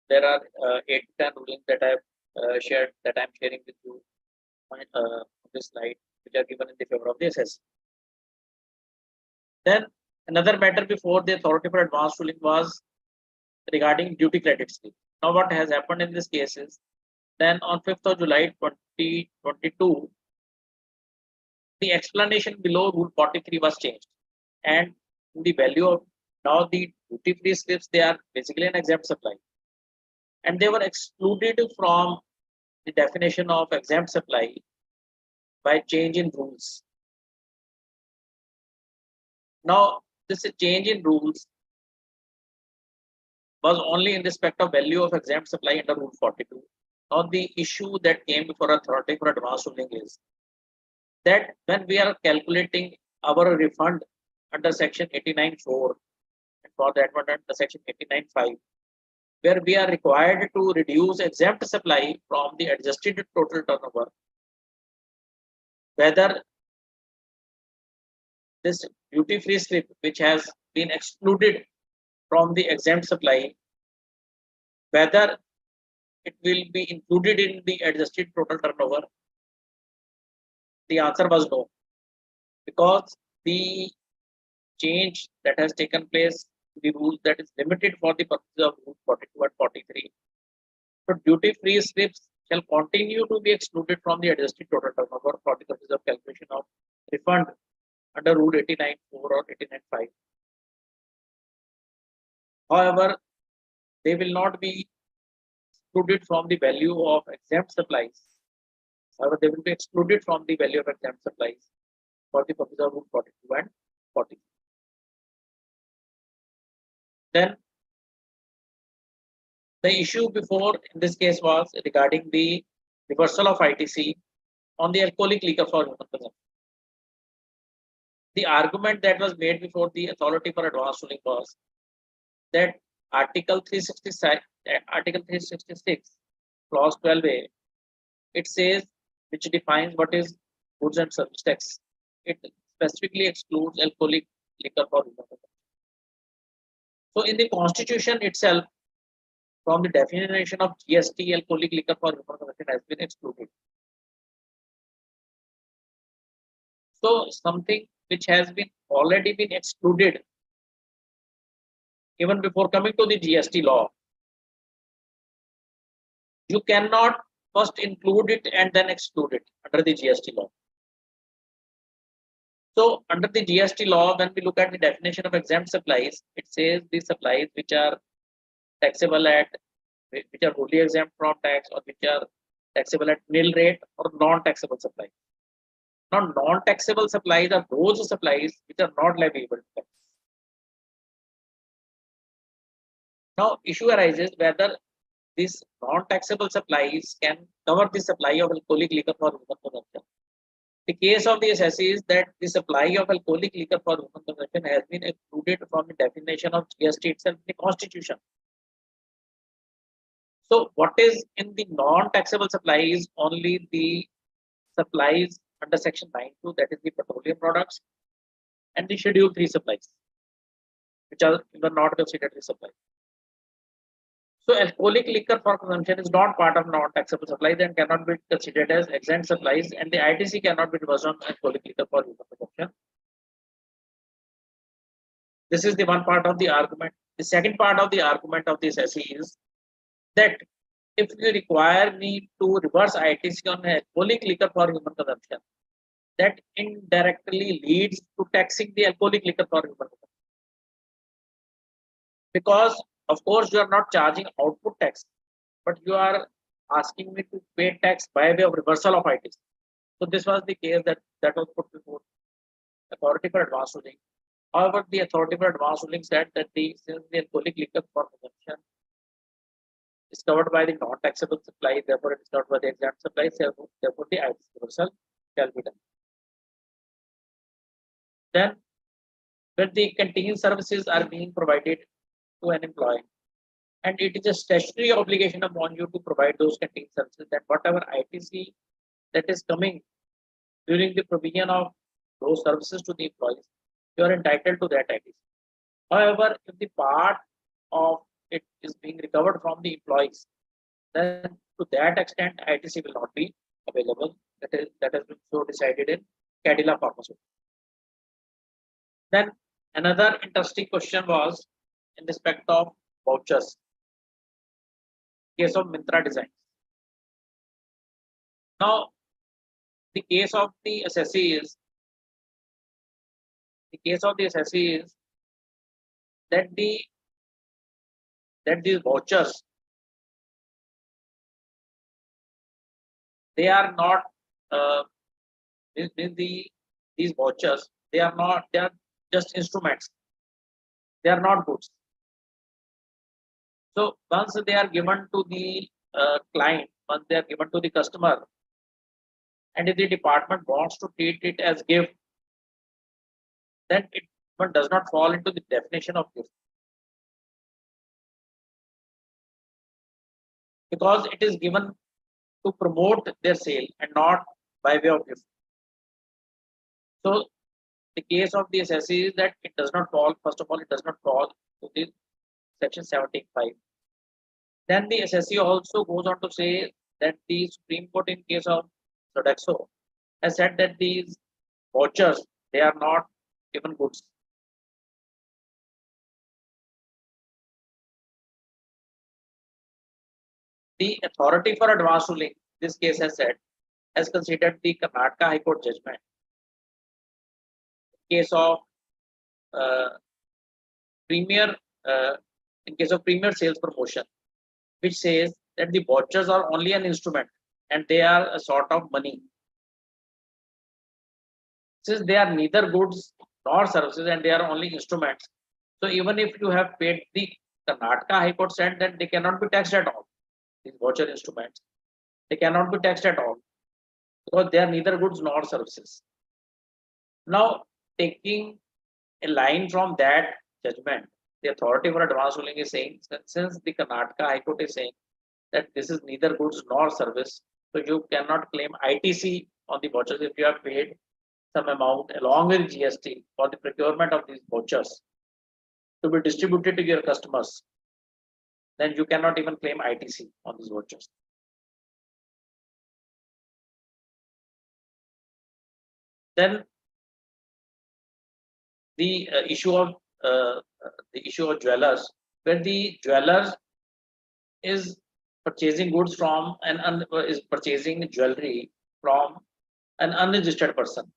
there are 8 to 10 rulings that I have shared, that I am sharing with you on this slide, which are given in the favor of the assessee. Then another matter before the authority for advanced ruling was regarding duty credit scheme. Now what has happened in this case is, then on 5th of July 2022, the explanation below Rule 43 was changed, and the value of now the duty free slips, they are basically an exempt supply, and they were excluded from the definition of exempt supply by change in rules. Now this change in rules was only in respect of value of exempt supply under Rule 42. Now the issue that came before authority for advanced ruling is that when we are calculating our refund under section 89.4, and for that one under section 89.5, where we are required to reduce exempt supply from the adjusted total turnover, whether this duty free slip which has been excluded from the exempt supply, whether it will be included in the adjusted total turnover, the answer was no, because the change that has taken place, the rule that is limited for the purposes of Rule 42 and 43. So duty free slips shall continue to be excluded from the adjusted total turnover for the purposes of calculation of refund under Rule 89.4 or 89.5. However, they will not be excluded from the value of exempt supplies. However, they will be excluded from the value of exempt supplies for the purpose of Rule 42 and 43. Then the issue before in this case was regarding the reversal of ITC on the alcoholic liquor for human consumption. The argument that was made before the authority for advanced ruling was that Article 366, Clause 12A, it says, which defines what is goods and service tax. It specifically excludes alcoholic liquor for human consumption. So in the Constitution itself, from the definition of GST, alcoholic liquor for human consumption has been excluded. So something which has been already been excluded even before coming to the GST law, you cannot first include it and then exclude it under the GST law. So under the GST law, when we look at the definition of exempt supplies, it says the supplies which are taxable at, which are wholly exempt from tax, or which are taxable at nil rate, or non-taxable supplies. Now, non-taxable supplies are those supplies which are not leviable tax. Now, issue arises whether these non-taxable supplies can cover the supply of alcoholic liquor for human consumption. The case of the assessee is that the supply of alcoholic liquor for human consumption has been excluded from the definition of GST itself in the Constitution. So, what is in the non-taxable supplies? Only the supplies under Section 9.2, that is the petroleum products, and the Schedule 3 supplies, which are not considered the supply. So alcoholic liquor for consumption is not part of non-taxable supplies and cannot be considered as exempt supplies, and the ITC cannot be reversed on alcoholic liquor for human consumption. This is the one part of the argument. The second part of the argument of this essay is that if you require me to reverse ITC on alcoholic liquor for human consumption, that indirectly leads to taxing the alcoholic liquor for human consumption. Because of course, you are not charging output tax, but you are asking me to pay tax by way of reversal of ITC. So this was the case that was put before authority for advanced ruling. However, the authority for advanced ruling said that since the alcoholic liquor for consumption is covered by the non-taxable supply, therefore it is covered by the exempt supply, therefore the ITC reversal shall be done. Then, when the canteen services are being provided to an employee, and it is a statutory obligation upon you to provide those canteen services, that whatever ITC that is coming during the provision of those services to the employees, you are entitled to that ITC. However, if the part of it is being recovered from the employees, then to that extent ITC will not be available. That has been so decided in Cadila Pharmaceutical. Then Another interesting question was in respect of vouchers. Case of Mintra Designs. Now, the case of the assessee is that these vouchers, they are not these vouchers, they are just instruments, they are not goods. So once they are given to the client, once they are given to the customer, and if the department wants to treat it as gift, then it one does not fall into the definition of gift, because it is given to promote their sale and not by way of gift. So the case of the assessee is that it does not fall, first of all, it does not fall to the section 75. Then the assessee also goes on to say that the Supreme Court in case of Sodexo has said that these vouchers, they are not given goods. The authority for advance ruling, this case has said, has considered the Karnataka High Court judgment case of premier in case of premier sales promotion, which says that the vouchers are only an instrument and they are a sort of money. Since they are neither goods nor services and they are only instruments, so even if you have paid, the Karnataka High Court said that they cannot be taxed at all. These voucher instruments, they cannot be taxed at all because they are neither goods nor services. Now, taking a line from that judgment, the authority for advance ruling is saying that since the Karnataka High Court is saying that this is neither goods nor service, so you cannot claim ITC on the vouchers if you have paid some amount along with GST for the procurement of these vouchers to be distributed to your customers, then you cannot even claim ITC on these vouchers. Then the issue of jewelers, where the jewelers is purchasing goods from is purchasing jewelry from an unregistered person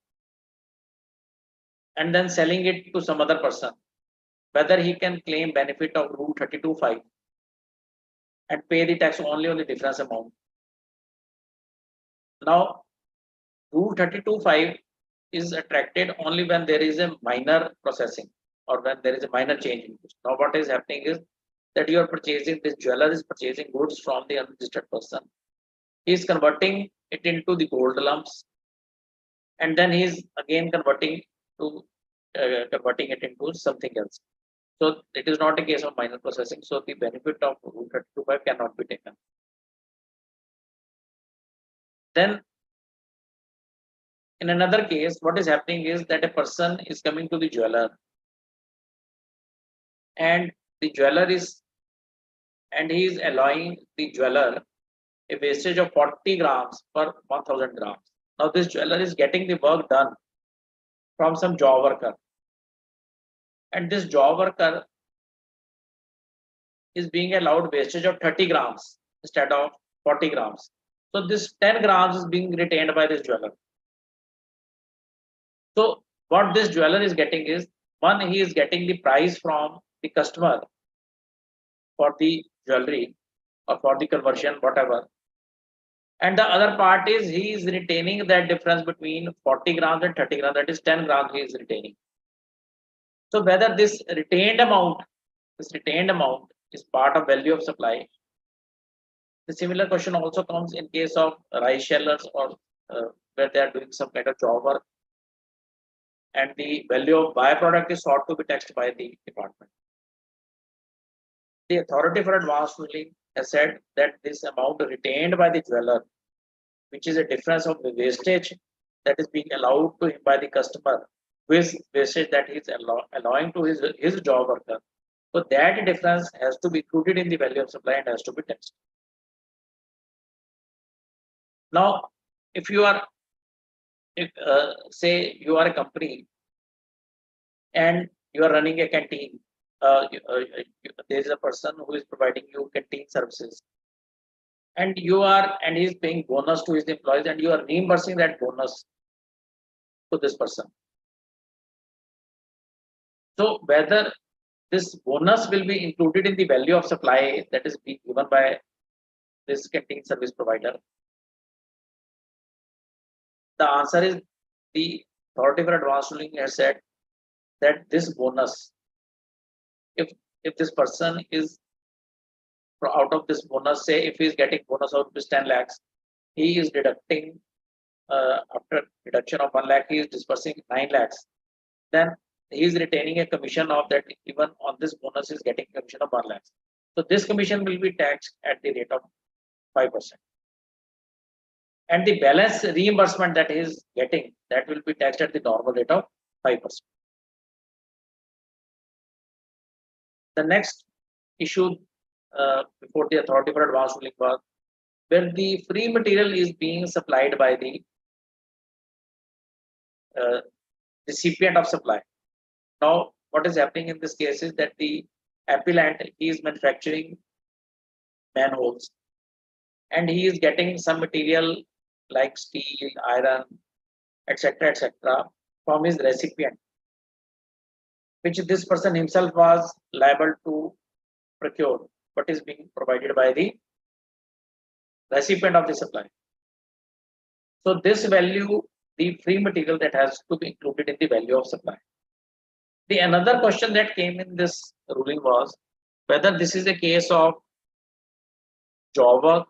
and then selling it to some other person, whether he can claim benefit of Rule 32(5) and pay the tax only on the difference amount. Now, Rule 32(5) is attracted only when there is a minor processing or when there is a minor change in goods. Now, what is happening is that you are purchasing, this jeweler is purchasing goods from the unregistered person. He is converting it into the gold lumps, and then he is again converting it into something else. So it is not a case of minor processing. So the benefit of Rule 32(5) cannot be taken. Then in another case, what is happening is that a person is coming to the jeweler, and the jeweler is, and he is allowing the jeweler a wastage of 40 grams per 1000 grams. Now this jeweler is getting the work done from some job worker, and this job worker is being allowed wastage of 30 grams instead of 40 grams. So this 10 grams is being retained by this jeweler. So what this jeweler is getting is, one, he is getting the price from the customer for the jewelry or for the conversion, whatever. And the other part is he is retaining that difference between 40 grams and 30 grams, that is 10 grams he is retaining. So whether this retained amount is part of value of supply. The similar question also comes in case of rice shellers or where they are doing some kind of job work, and the value of byproduct is sought to be taxed by the department. The authority for advance ruling has said that this amount retained by the jeweler, which is a difference of the wastage that is being allowed to him by the customer, with wastage that he is allowing to his job worker. So that difference has to be included in the value of supply and has to be taxed. Now, if you are, say you are a company and you are running a canteen. There is a person who is providing you canteen services, and he is paying bonus to his employees, and you are reimbursing that bonus to this person. So whether this bonus will be included in the value of supply that is being given by this canteen service provider, the answer is the authority for advanced ruling has said that this bonus, if this person is out of this bonus, say if he is getting bonus of 10 lakhs, he is deducting after deduction of 1 lakh, he is dispersing 9 lakhs. Then he is retaining a commission of that, even on this bonus is getting commission of 1 lakh. So this commission will be taxed at the rate of 5%. And the balance reimbursement that he is getting, that will be taxed at the normal rate of 5%. The next issue before the authority for advanced ruling was where the free material is being supplied by the recipient of supply. Now, what is happening in this case is that the appellant is manufacturing manholes, and he is getting some material like steel, iron, etc., from his recipient, which this person himself was liable to procure, but is being provided by the recipient of the supply. So this value, the free material, that has to be included in the value of supply. The another question that came in this ruling was whether this is a case of job work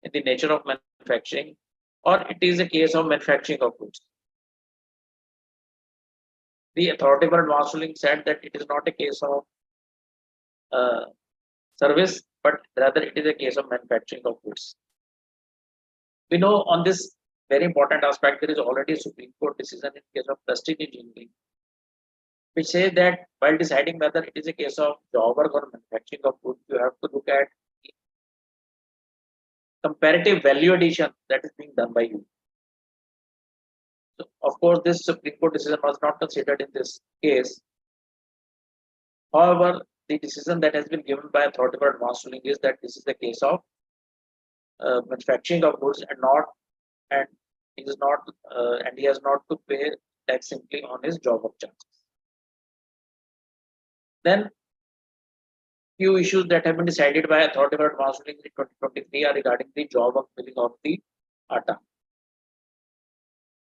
in the nature of manufacturing, or it is a case of manufacturing of goods. The authority for advanced ruling said that it is not a case of service, but rather it is a case of manufacturing of goods. We know on this very important aspect, there is already a Supreme Court decision in case of plastic engineering, which say that while deciding whether it is a case of job work or manufacturing of goods, you have to look at the comparative value addition that is being done by you. So, of course, this Supreme Court decision was not considered in this case. However, the decision that has been given by authority for advanced ruling is that this is the case of manufacturing of goods and he has not to pay tax simply on his job work charges. Then few issues that have been decided by authority for advanced ruling in 2023 are regarding the job work billing of the ATA.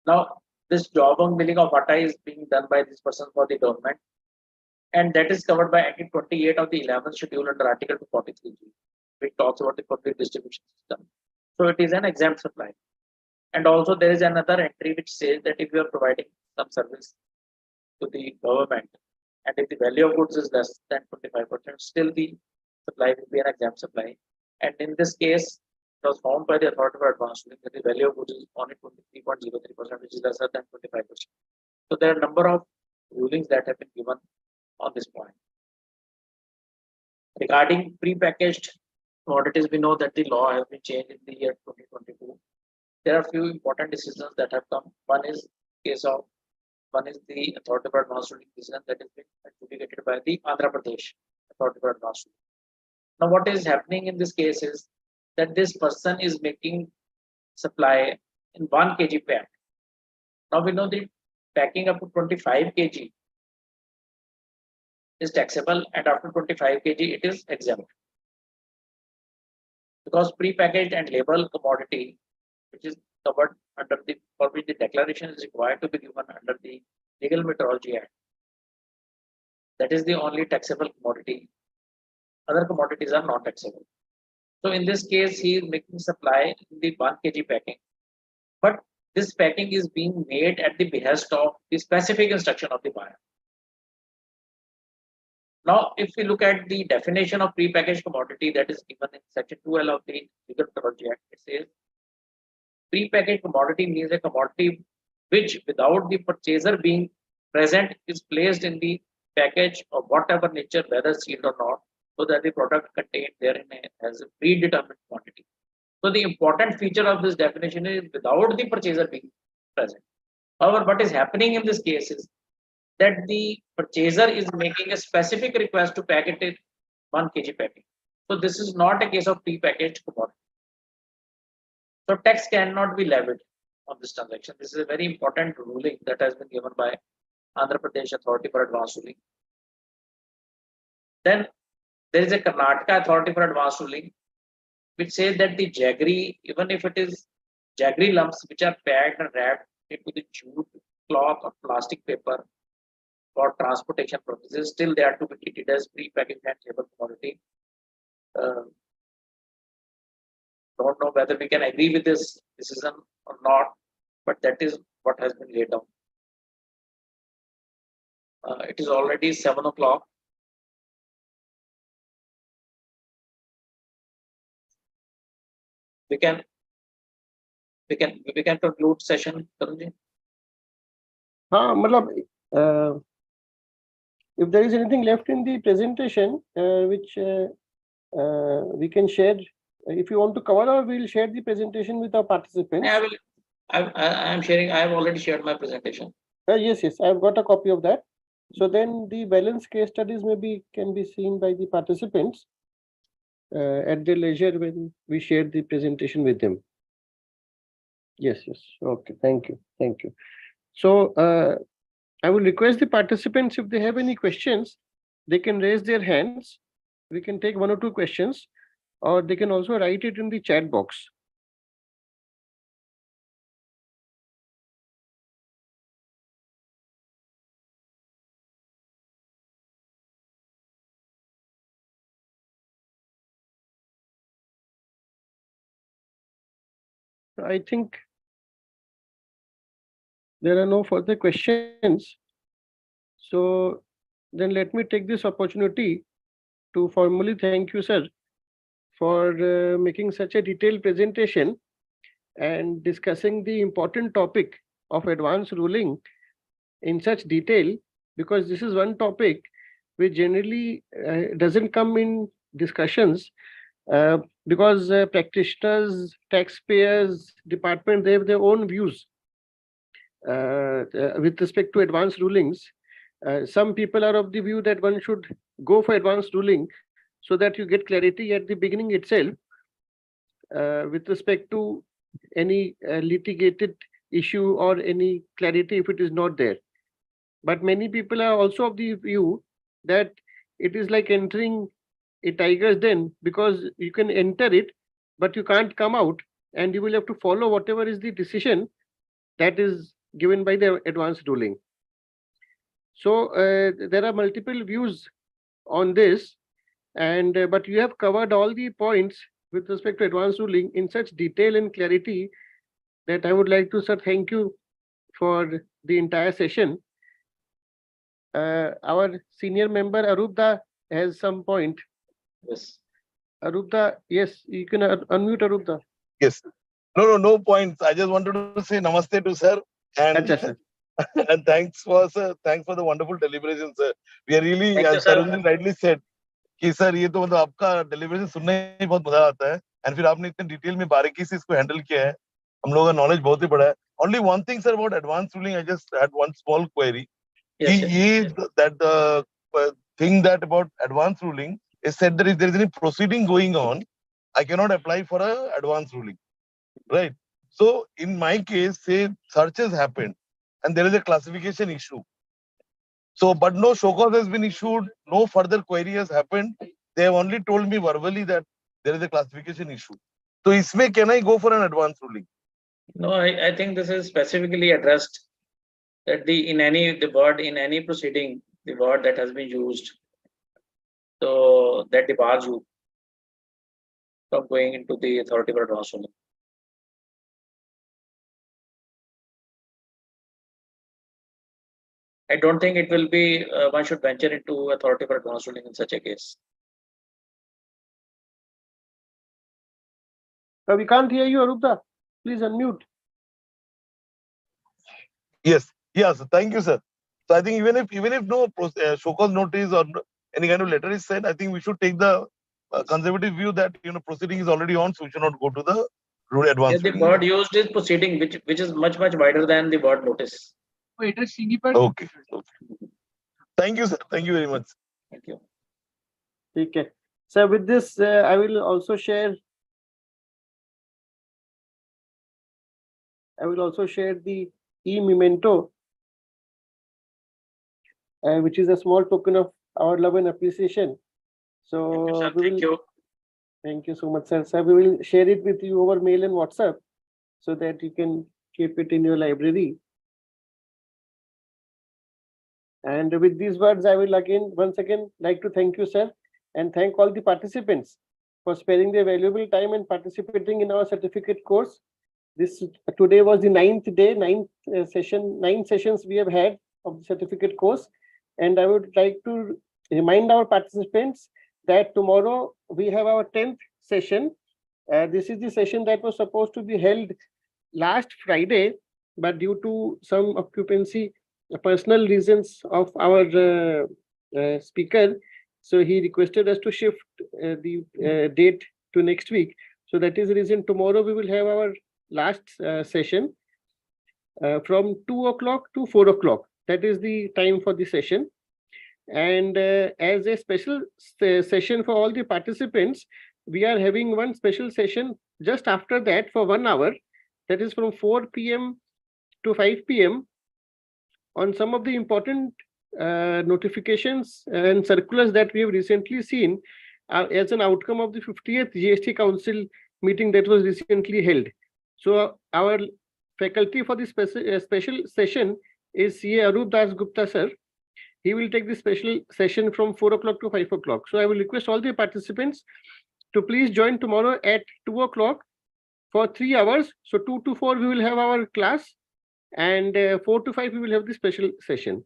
Now, this job work billing of ATA is being done by this person for the government, and that is covered by Article 28 of the 11th schedule under Article 243G, which talks about the public distribution system. So it is an exempt supply. And also there is another entry which says that if you are providing some service to the government, and if the value of goods is less than 25%, still the supply will be an exempt supply. And in this case, it was found by the authority for advanced ruling that the value of goods is only 23.03%, which is lesser than 25%. So there are a number of rulings that have been given on this point. Regarding prepackaged commodities, we know that the law has been changed in the year 2022. There are few important decisions that have come. One is the authority for advanced ruling decision that has been adjudicated by the Andhra Pradesh authority for advanced ruling. Now, what is happening in this case is that this person is making supply in 1 kg pack. Now we know that packing up to 25 kg is taxable, and after 25 kg it is exempt. Because prepackaged and label commodity, which is covered under for which the declaration is required to be given under the Legal Metrology Act, that is the only taxable commodity. Other commodities are not taxable. So in this case, he is making supply in the 1 kg packing, but this packing is being made at the behest of the specific instruction of the buyer. Now, if we look at the definition of prepackaged commodity that is given in Section 2L of the Legal Metrology Act, it says prepackaged commodity means a commodity which, without the purchaser being present, is placed in the package of whatever nature, whether sealed or not, so that the product contained therein has a predetermined quantity. So the important feature of this definition is without the purchaser being present. However, what is happening in this case is that the purchaser is making a specific request to pack it in 1 kg packet. So this is not a case of pre-packaged commodity. So tax cannot be levied on this transaction. This is a very important ruling that has been given by Andhra Pradesh Authority for Advanced Ruling. Then there is a Karnataka Authority for Advanced Ruling, which says that the jaggery, even if it is jaggery lumps which are packed and wrapped into the jute, cloth or plastic paper for transportation purposes, still they are to be treated as pre-packaged and label commodity. Don't know whether we can agree with this decision or not, but that is what has been laid down. It is already 7 o'clock. We can conclude session, Tarunji. If there is anything left in the presentation, which we can share, if you want to cover, or we'll share the presentation with our participants. I am sharing. I have already shared my presentation. Yes, I've got a copy of that. So then the balance case studies maybe can be seen by the participants at their leisure when we share the presentation with them. Yes. Okay, thank you. So I will request the participants, if they have any questions, they can raise their hands. We can take 1 or 2 questions, or they can also write it in the chat box. I think there are no further questions. So then let me take this opportunity to formally thank you, sir, for making such a detailed presentation and discussing the important topic of advanced ruling in such detail, because this is one topic which generally doesn't come in discussions, because practitioners, taxpayers, department, they have their own views with respect to advanced rulings. Some people are of the view that one should go for advanced ruling so that you get clarity at the beginning itself with respect to any litigated issue or any clarity if it is not there. But many people are also of the view that it is like entering a tiger's den, because you can enter it, but you can't come out, and you will have to follow whatever is the decision that is given by the advanced ruling. So there are multiple views on this, and but you have covered all the points with respect to advanced ruling in such detail and clarity that I would like to, sir, thank you for the entire session. Our senior member Arupda has some point. Yes. Arupda, yes, you can unmute Arupda. Yes. No points. I just wanted to say namaste to sir, and and thanks for the wonderful deliberation, sir. We are really, as Tarun rightly said, कि sir ये तो मतलब आपका deliberation सुनने ही बहुत मजा आता है, and फिर आपने इतने डिटेल में बारीकी से इसको हैंडल किया है, हम लोगों का नॉलेज बहुत ही बड़ा है. Only one thing, sir, about advanced ruling, I just had one small query. That the thing that about advanced ruling is said that if there is any proceeding going on, I cannot apply for a advanced ruling, right? So in my case, say search has happened and there is a classification issue. So, but no show cause has been issued, no further query has happened. They have only told me verbally that there is a classification issue. So, isme can I go for an advanced ruling? No, I think this is specifically addressed that in any proceeding, the word that has been used, so that debars you from going into the authority for advanced ruling. I don't think it will be, one should venture into authority for advanced ruling in such a case. We can't hear you, Arupda. Please unmute. Yes. Thank you, sir. So I think even if no show cause notice or any kind of letter is sent, I think we should take the conservative view that proceeding is already on, so we should not go to the advanced. The word used is proceeding, which is much wider than the word notice. Okay. Thank you, sir. Thank you very much. Thank you. Okay. So with this, I will also share. I will also share the e-memento, which is a small token of our love and appreciation. So Thank you, sir. we Thank will, you. thank you so much, sir. So we will share it with you over mail and WhatsApp so that you can keep it in your library. And with these words, I will once again like to thank you, sir, and thank all the participants for sparing their valuable time and participating in our certificate course. Today was the ninth day, nine sessions we have had of the certificate course. And I would like to remind our participants that tomorrow we have our 10th session. This is the session that was supposed to be held last Friday, but due to some occupancy, personal reasons of our speaker, so he requested us to shift the date to next week. So that is the reason tomorrow we will have our last session from 2 o'clock to 4 o'clock. That is the time for the session. And as a special session for all the participants, we are having one special session just after that for 1 hour. That is from 4 p.m. to 5 p.m. on some of the important notifications and circulars that we have recently seen as an outcome of the 50th GST Council meeting that was recently held. So our faculty for this special session is CA Arup Das Gupta sir. He will take the special session from 4 o'clock to 5 o'clock. So I will request all the participants to please join tomorrow at 2 o'clock for 3 hours. So 2 to 4 we will have our class, and 4 to 5 we will have the special session.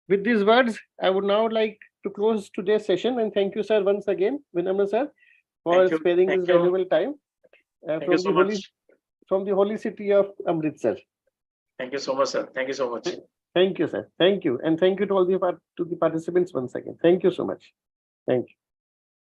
With these words, I would now like to close today's session, and thank you, sir, once again, Vinamra sir, for sparing this valuable time from the holy city of Amritsar. Thank you so much, sir. Thank you so much. Thank you, sir. Thank you. And thank you to all the participants once again. Thank you so much. Thank you.